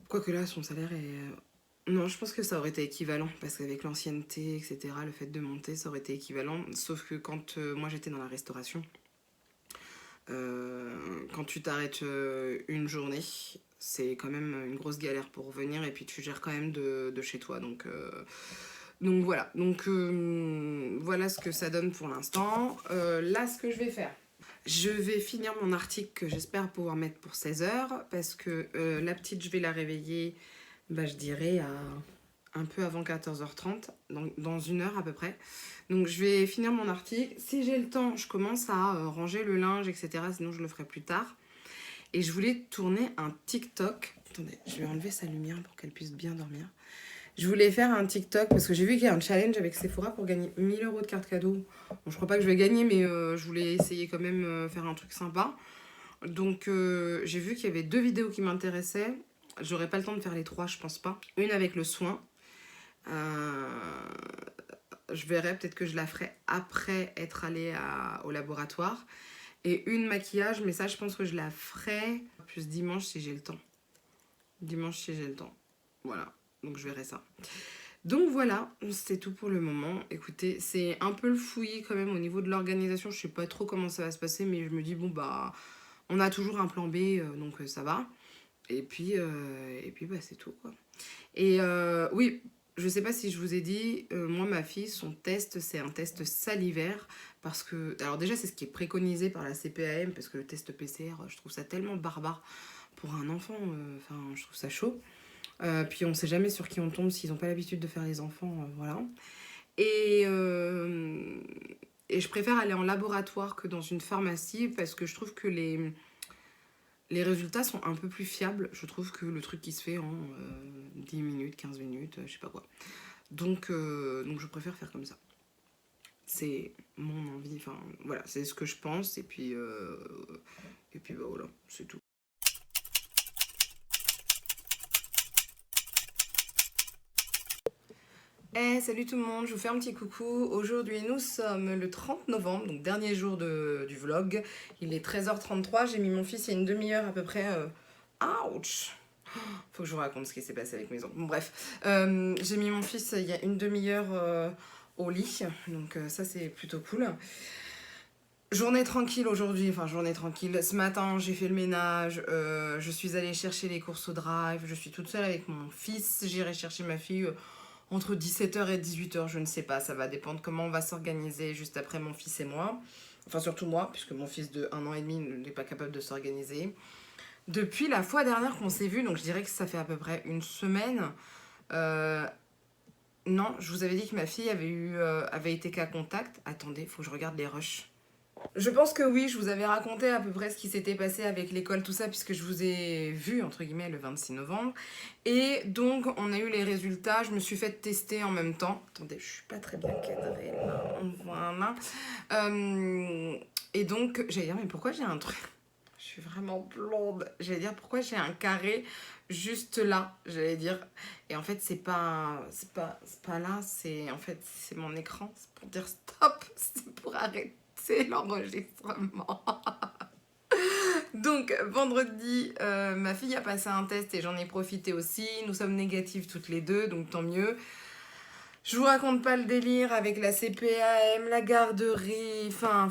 Quoique là, son salaire est... Non, je pense que ça aurait été équivalent, parce qu'avec l'ancienneté, etc., le fait de monter, ça aurait été équivalent. Sauf que quand moi, j'étais dans la restauration, quand tu t'arrêtes une journée, c'est quand même une grosse galère pour revenir, et puis tu gères quand même de chez toi. Donc voilà. Donc voilà ce que ça donne pour l'instant. Là, ce que je vais faire. Je vais finir mon article que j'espère pouvoir mettre pour 16h, parce que la petite, je vais la réveiller, bah, je dirais, à un peu avant 14h30, donc dans une heure à peu près. Donc je vais finir mon article. Si j'ai le temps, je commence à ranger le linge, etc. Sinon, je le ferai plus tard. Et je voulais tourner un TikTok. Attendez, je vais enlever sa lumière pour qu'elle puisse bien dormir. Je voulais faire un TikTok parce que j'ai vu qu'il y a un challenge avec Sephora pour gagner 1000 € de carte cadeau. Bon, je crois pas que je vais gagner, mais je voulais essayer quand même faire un truc sympa. Donc j'ai vu qu'il y avait 2 vidéos qui m'intéressaient. J'aurais pas le temps de faire les 3, je pense pas. Une avec le soin. Je verrai, peut-être que je la ferai après être allée au laboratoire. Et une maquillage, mais ça je pense que je la ferai plus dimanche si j'ai le temps. Dimanche si j'ai le temps. Voilà, donc je verrai ça. Donc voilà, c'est tout pour le moment. Écoutez, c'est un peu le fouillis quand même au niveau de l'organisation. Je sais pas trop comment ça va se passer, mais je me dis, bon bah, on a toujours un plan B, donc ça va. Et puis bah, c'est tout, quoi. Et oui, je sais pas si je vous ai dit, moi, ma fille, son test, c'est un test salivaire. Parce que, alors déjà, c'est ce qui est préconisé par la CPAM, parce que le test PCR, je trouve ça tellement barbare pour un enfant. Enfin, je trouve ça chaud. Puis on sait jamais sur qui on tombe s'ils n'ont pas l'habitude de faire les enfants, voilà. Et, et je préfère aller en laboratoire que dans une pharmacie, parce que je trouve que les résultats sont un peu plus fiables, je trouve, que le truc qui se fait en 10 minutes, 15 minutes, je sais pas quoi. Donc je préfère faire comme ça. C'est mon envie, enfin voilà, c'est ce que je pense, et puis bah voilà, c'est tout. Hey, salut tout le monde, je vous fais un petit coucou. Aujourd'hui, nous sommes le 30 novembre, donc dernier jour du vlog. Il est 13h33, j'ai mis mon fils il y a une demi-heure à peu près. Ouch! Faut que je vous raconte ce qui s'est passé avec mes enfants. Bon, bref, j'ai mis mon fils il y a une demi-heure au lit, donc ça c'est plutôt cool. Journée tranquille aujourd'hui, enfin journée tranquille. Ce matin, j'ai fait le ménage, je suis allée chercher les courses au drive, je suis toute seule avec mon fils, j'irai chercher ma fille entre 17h et 18h, je ne sais pas, ça va dépendre comment on va s'organiser juste après mon fils et moi. Enfin surtout moi, puisque mon fils de 1 an et demi n'est pas capable de s'organiser. Depuis la fois dernière qu'on s'est vu, donc je dirais que ça fait à peu près une semaine. Non, je vous avais dit que ma fille avait été cas contact. Attendez, faut que je regarde les rushs. Je pense que oui, je vous avais raconté à peu près ce qui s'était passé avec l'école, tout ça, puisque je vous ai vu, entre guillemets, le 26 novembre. Et donc, on a eu les résultats, je me suis fait tester en même temps. Attendez, je suis pas très bien cadrée, là, voilà. Et donc, j'allais dire, mais pourquoi j'ai un truc... Je suis vraiment blonde. J'allais dire, pourquoi j'ai un carré juste là, j'allais dire. Et en fait, c'est pas là, en fait, c'est mon écran. C'est pour dire stop, c'est pour arrêter l'enregistrement. Donc vendredi, ma fille a passé un test et j'en ai profité aussi. Nous sommes négatives toutes les deux, donc tant mieux. Je vous raconte pas le délire avec la CPAM, la garderie, enfin...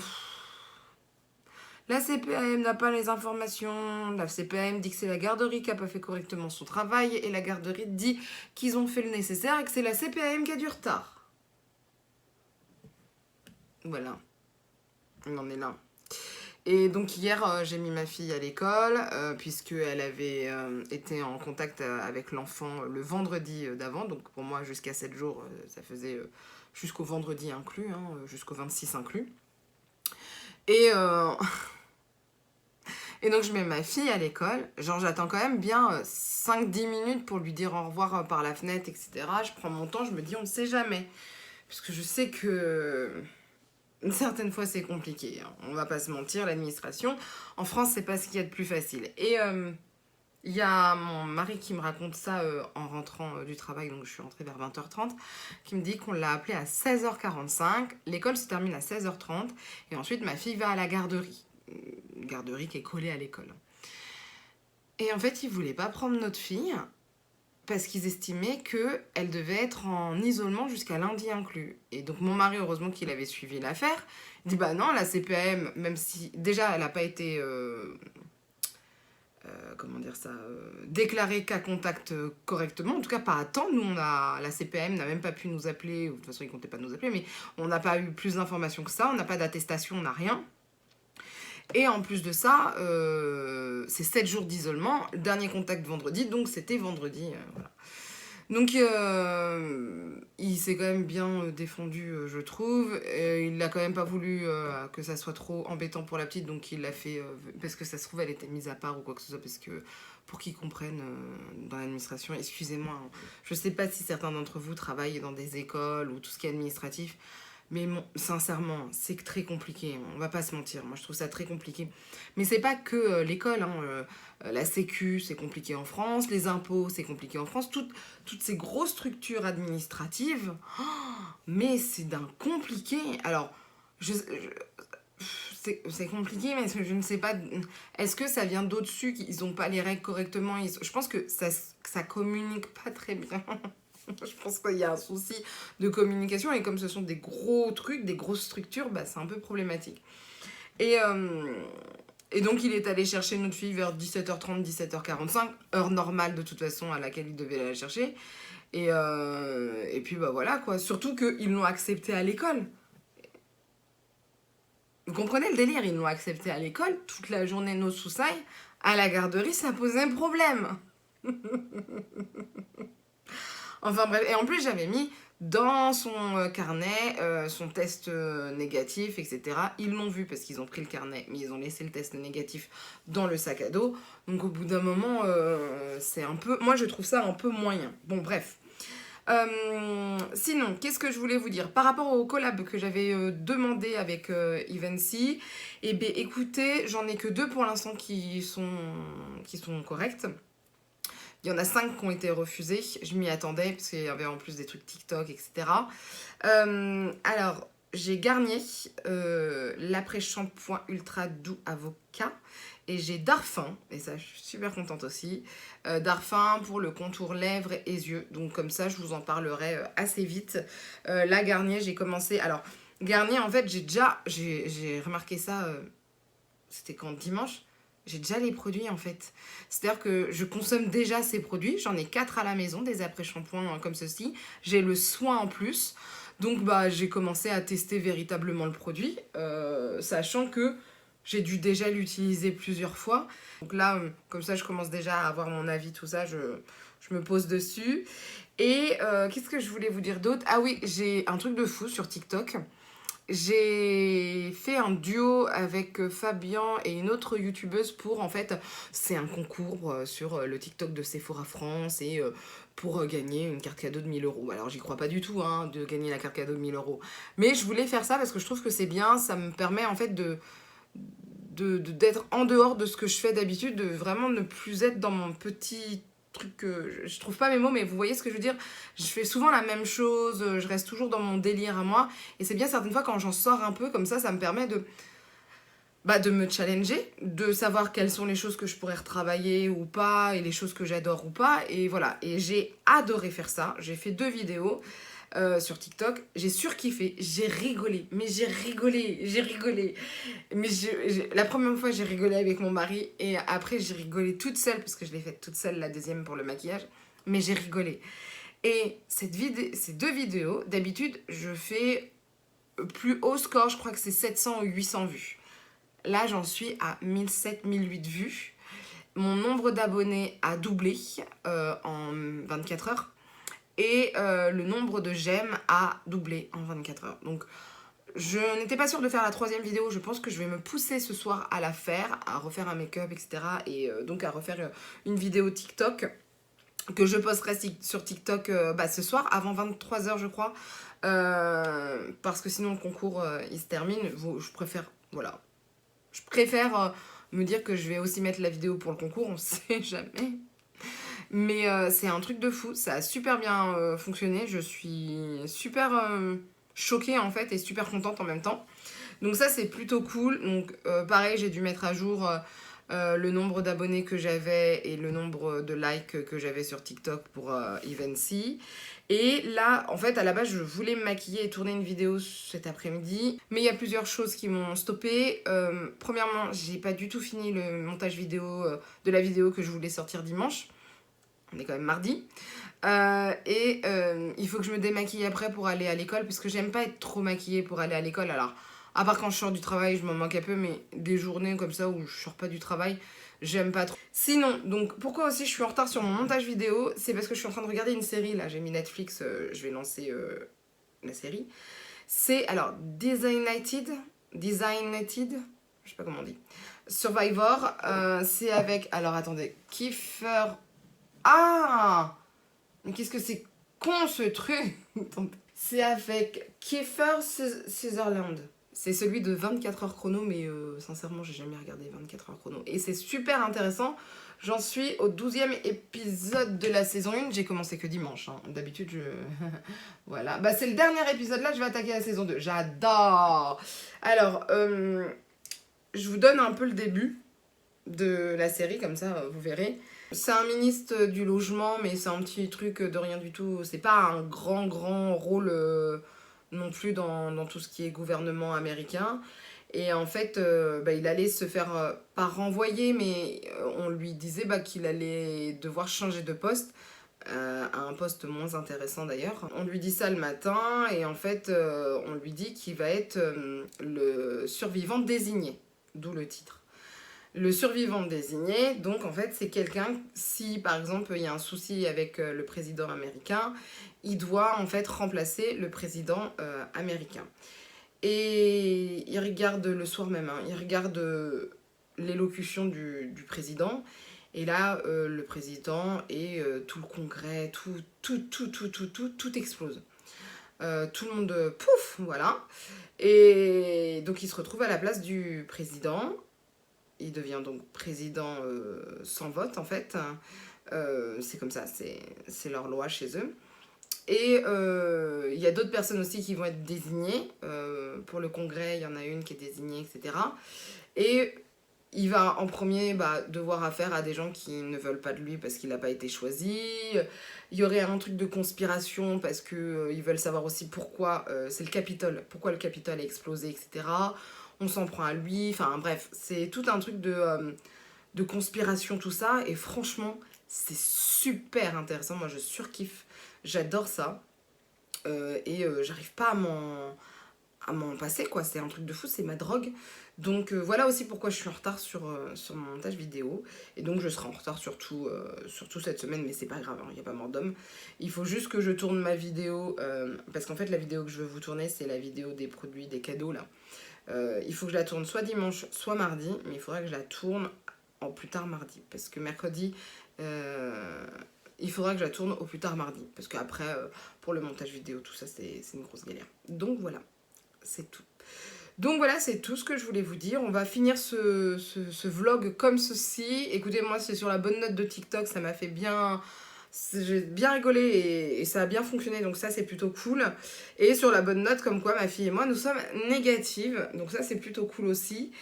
La CPAM n'a pas les informations, la CPAM dit que c'est la garderie qui n'a pas fait correctement son travail et la garderie dit qu'ils ont fait le nécessaire et que c'est la CPAM qui a du retard. Voilà. On en est là. Et donc hier, j'ai mis ma fille à l'école, puisqu'elle avait été en contact avec l'enfant le vendredi d'avant. Donc pour moi, jusqu'à 7 jours, ça faisait jusqu'au vendredi inclus, hein, jusqu'au 26 inclus. Et, et donc je mets ma fille à l'école. Genre j'attends quand même bien 5-10 minutes pour lui dire au revoir par la fenêtre, etc. Je prends mon temps, je me dis on ne sait jamais. Parce que je sais que... certaines fois c'est compliqué, hein. On va pas se mentir, l'administration. En France, c'est pas ce qu'il y a de plus facile. Et il y a mon mari qui me raconte ça en rentrant du travail, donc je suis rentrée vers 20h30, qui me dit qu'on l'a appelé à 16h45, l'école se termine à 16h30, et ensuite ma fille va à la garderie. Une garderie qui est collée à l'école. Et en fait, ils voulaient pas prendre notre fille parce qu'ils estimaient qu'elle devait être en isolement jusqu'à lundi inclus. Et donc mon mari, heureusement qu'il avait suivi l'affaire, dit bah non, la CPAM, même si déjà elle n'a pas été comment dire ça, déclarée cas contact correctement, en tout cas pas à temps. Nous, la CPAM n'a même pas pu nous appeler, ou de toute façon ils comptaient pas nous appeler, mais on n'a pas eu plus d'informations que ça, on n'a pas d'attestation, on n'a rien. Et en plus de ça, c'est 7 jours d'isolement, dernier contact vendredi, donc c'était vendredi, voilà. Donc il s'est quand même bien défendu, je trouve. Il n'a quand même pas voulu que ça soit trop embêtant pour la petite, donc il l'a fait parce que ça se trouve elle était mise à part ou quoi que ce soit, parce que pour qu'ils comprennent dans l'administration, excusez-moi, hein, je sais pas si certains d'entre vous travaillent dans des écoles ou tout ce qui est administratif, mais sincèrement, c'est très compliqué, on va pas se mentir, moi je trouve ça très compliqué. Mais c'est pas que l'école, hein, la sécu c'est compliqué en France, les impôts c'est compliqué en France, toutes ces grosses structures administratives, oh, mais c'est d'un compliqué. Alors, c'est compliqué, mais je ne sais pas, est-ce que ça vient d'au-dessus, qu'ils n'ont pas les règles correctement, je pense que ça communique pas très bien. Je pense qu'il y a un souci de communication, et comme ce sont des gros trucs, des grosses structures, bah, c'est un peu problématique. Et donc il est allé chercher notre fille vers 17h30, 17h45, heure normale de toute façon à laquelle il devait la chercher. Et puis bah voilà quoi, surtout qu'ils l'ont accepté à l'école. Vous comprenez le délire, ils l'ont accepté à l'école, toute la journée no soucis, à la garderie ça posait un problème. Enfin bref, et en plus j'avais mis dans son carnet son test négatif, etc. Ils l'ont vu parce qu'ils ont pris le carnet, mais ils ont laissé le test négatif dans le sac à dos. Donc au bout d'un moment, c'est un peu... Moi je trouve ça un peu moyen. Bon bref. Sinon, qu'est-ce que je voulais vous dire par rapport au collab que j'avais demandé avec Evency? Eh bien écoutez, j'en ai que 2 pour l'instant qui sont corrects. Il y en a 5 qui ont été refusés. Je m'y attendais parce qu'il y avait en plus des trucs TikTok, etc. Alors, j'ai Garnier, l'après-shampoing ultra doux avocat. Et j'ai Darphin, et ça je suis super contente aussi. Darphin pour le contour lèvres et yeux. Donc comme ça, je vous en parlerai assez vite. Là, Garnier, j'ai commencé... Alors, Garnier, en fait, j'ai remarqué ça... C'était quand dimanche? J'ai déjà les produits en fait. C'est-à-dire que je consomme déjà ces produits. J'en ai 4 à la maison, des après-shampoings comme ceci. J'ai le soin en plus. Donc bah, j'ai commencé à tester véritablement le produit. Sachant que j'ai dû déjà l'utiliser plusieurs fois. Donc là, comme ça, je commence déjà à avoir mon avis, tout ça. Je me pose dessus. Et qu'est-ce que je voulais vous dire d'autre? Ah oui, j'ai un truc de fou sur TikTok. J'ai fait un duo avec Fabien et une autre youtubeuse pour, en fait, c'est un concours sur le TikTok de Sephora France et pour gagner une carte cadeau de 1000 euros. Alors j'y crois pas du tout hein, de gagner la carte cadeau de 1000 euros. Mais je voulais faire ça parce que je trouve que c'est bien, ça me permet en fait d'être en dehors de ce que je fais d'habitude, de vraiment ne plus être dans mon petit truc que je trouve pas mes mots, mais vous voyez ce que je veux dire. Je fais souvent la même chose, je reste toujours dans mon délire à moi, et c'est bien certaines fois quand j'en sors un peu comme ça me permet de me challenger, de savoir quelles sont les choses que je pourrais retravailler ou pas, et les choses que j'adore ou pas, et voilà. Et j'ai adoré faire ça, j'ai fait 2 vidéos sur TikTok, j'ai surkiffé, j'ai rigolé, mais j'ai rigolé. Mais la première fois j'ai rigolé avec mon mari, et après j'ai rigolé toute seule, parce que je l'ai faite toute seule la deuxième pour le maquillage, mais j'ai rigolé. Et ces 2 vidéos, d'habitude je fais plus haut score, je crois que c'est 700 ou 800 vues. Là j'en suis à 1007-1008 vues. Mon nombre d'abonnés a doublé en 24 heures. Et le nombre de j'aime a doublé en 24 heures. Donc, je n'étais pas sûre de faire la 3e vidéo. Je pense que je vais me pousser ce soir à la faire, à refaire un make-up, etc. Et donc à refaire une vidéo TikTok. que je posterai sur TikTok ce soir, avant 23h je crois. Parce que sinon le concours il se termine. Je préfère, voilà. Je préfère me dire que je vais aussi mettre la vidéo pour le concours, on sait jamais. Mais c'est un truc de fou, ça a super bien fonctionné. Je suis super choquée en fait et super contente en même temps. Donc ça c'est plutôt cool. Donc pareil, j'ai dû mettre à jour le nombre d'abonnés que j'avais et le nombre de likes que j'avais sur TikTok pour Evency. Et là, en fait, à la base, je voulais me maquiller et tourner une vidéo cet après-midi. Mais il y a plusieurs choses qui m'ont stoppée. Premièrement, j'ai pas du tout fini le montage vidéo de la vidéo que je voulais sortir dimanche. On est quand même mardi. Il faut que je me démaquille après pour aller à l'école, parce que j'aime pas être trop maquillée pour aller à l'école. Alors, à part quand je sors du travail, je m'en manque un peu, mais des journées comme ça où je sors pas du travail, j'aime pas trop. Sinon, donc pourquoi aussi je suis en retard sur mon montage vidéo, c'est parce que je suis en train de regarder une série. Là, j'ai mis Netflix, je vais lancer la série. C'est, alors, Designated, je sais pas comment on dit, Survivor. C'est avec, alors attendez, Kiefer... Ah! Mais qu'est-ce que c'est con ce truc! C'est avec Kiefer Sutherland. C'est celui de 24 heures chrono, mais sincèrement, j'ai jamais regardé 24 heures chrono. Et c'est super intéressant. J'en suis au 12e épisode de la saison 1. J'ai commencé que dimanche. Hein. D'habitude, je... voilà. Bah, c'est le dernier épisode. Là, je vais attaquer la saison 2. J'adore! Alors, je vous donne un peu le début de la série, comme ça, vous verrez. C'est un ministre du logement, mais c'est un petit truc de rien du tout. C'est pas un grand rôle non plus dans tout ce qui est gouvernement américain. Et en fait, il allait se faire, pas renvoyer, mais on lui disait qu'il allait devoir changer de poste, à un poste moins intéressant d'ailleurs. On lui dit ça le matin, et en fait, on lui dit qu'il va être le survivant désigné, d'où le titre. Le survivant désigné, donc en fait, c'est quelqu'un, si par exemple il y a un souci avec le président américain, il doit en fait remplacer le président américain. Et il regarde le soir même, hein, il regarde l'élocution du président, et là, le président et tout le congrès, tout explose. Tout le monde, pouf, voilà. Et donc il se retrouve à la place du président. Il devient donc président sans vote, en fait. C'est comme ça, c'est leur loi chez eux. Et il y a d'autres personnes aussi qui vont être désignées. Pour le congrès, il y en a une qui est désignée, etc. Et il va en premier devoir affaire à des gens qui ne veulent pas de lui parce qu'il n'a pas été choisi. Il y aurait un truc de conspiration parce qu'ils veulent savoir aussi pourquoi c'est le Capitole, pourquoi le Capitole a explosé, etc. On s'en prend à lui, enfin bref, c'est tout un truc de conspiration, tout ça, et franchement, c'est super intéressant, moi je surkiffe, j'adore ça, j'arrive pas à m'en passer, quoi, c'est un truc de fou, c'est ma drogue, donc voilà aussi pourquoi je suis en retard sur mon montage vidéo, et donc je serai en retard surtout cette semaine, mais c'est pas grave, il n'y a pas mort d'homme, il faut juste que je tourne ma vidéo, parce qu'en fait la vidéo que je veux vous tourner, c'est la vidéo des produits, des cadeaux, là. Il faut que je la tourne soit dimanche, soit mardi, mais il faudra que je la tourne en plus tard mardi, parce que mercredi, il faudra que je la tourne au plus tard mardi, parce qu'après, pour le montage vidéo, tout ça, c'est une grosse galère. Donc voilà, c'est tout. Donc voilà, c'est tout ce que je voulais vous dire. On va finir ce vlog comme ceci. Écoutez, moi, c'est sur la bonne note de TikTok, ça m'a fait bien... J'ai bien rigolé et ça a bien fonctionné, donc ça c'est plutôt cool. Et sur la bonne note, comme quoi ma fille et moi nous sommes négatives, donc ça c'est plutôt cool aussi.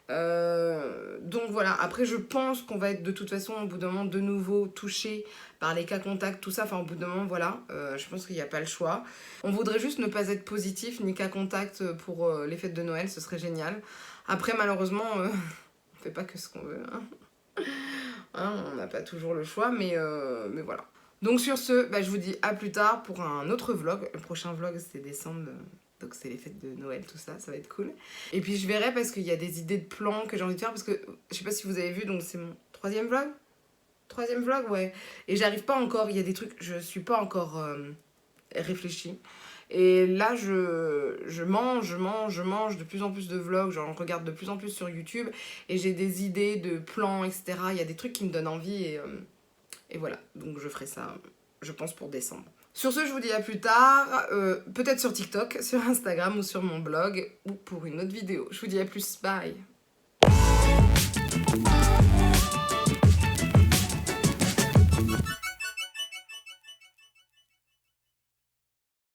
Donc voilà, après je pense qu'on va être de toute façon au bout d'un moment de nouveau touché par les cas contacts, tout ça, enfin au bout d'un moment voilà, je pense qu'il n'y a pas le choix. On voudrait juste ne pas être positif ni cas contact pour les fêtes de Noël, ce serait génial. Après malheureusement, on fait pas que ce qu'on veut, hein. Hein, on n'a pas toujours le choix, mais voilà. Donc sur ce, je vous dis à plus tard pour un autre vlog. Le prochain vlog c'est décembre, donc c'est les fêtes de Noël, tout ça, ça va être cool. Et puis je verrai parce qu'il y a des idées de plans que j'ai envie de faire, parce que je sais pas si vous avez vu, donc c'est mon troisième vlog, ouais. Et j'arrive pas encore, il y a des trucs, je suis pas encore réfléchie. Et là, je mange de plus en plus de vlogs, j'en regarde de plus en plus sur YouTube, et j'ai des idées de plans, etc. Il y a des trucs qui me donnent envie, Et voilà, donc je ferai ça, je pense, pour décembre. Sur ce, je vous dis à plus tard, peut-être sur TikTok, sur Instagram ou sur mon blog, ou pour une autre vidéo. Je vous dis à plus, bye!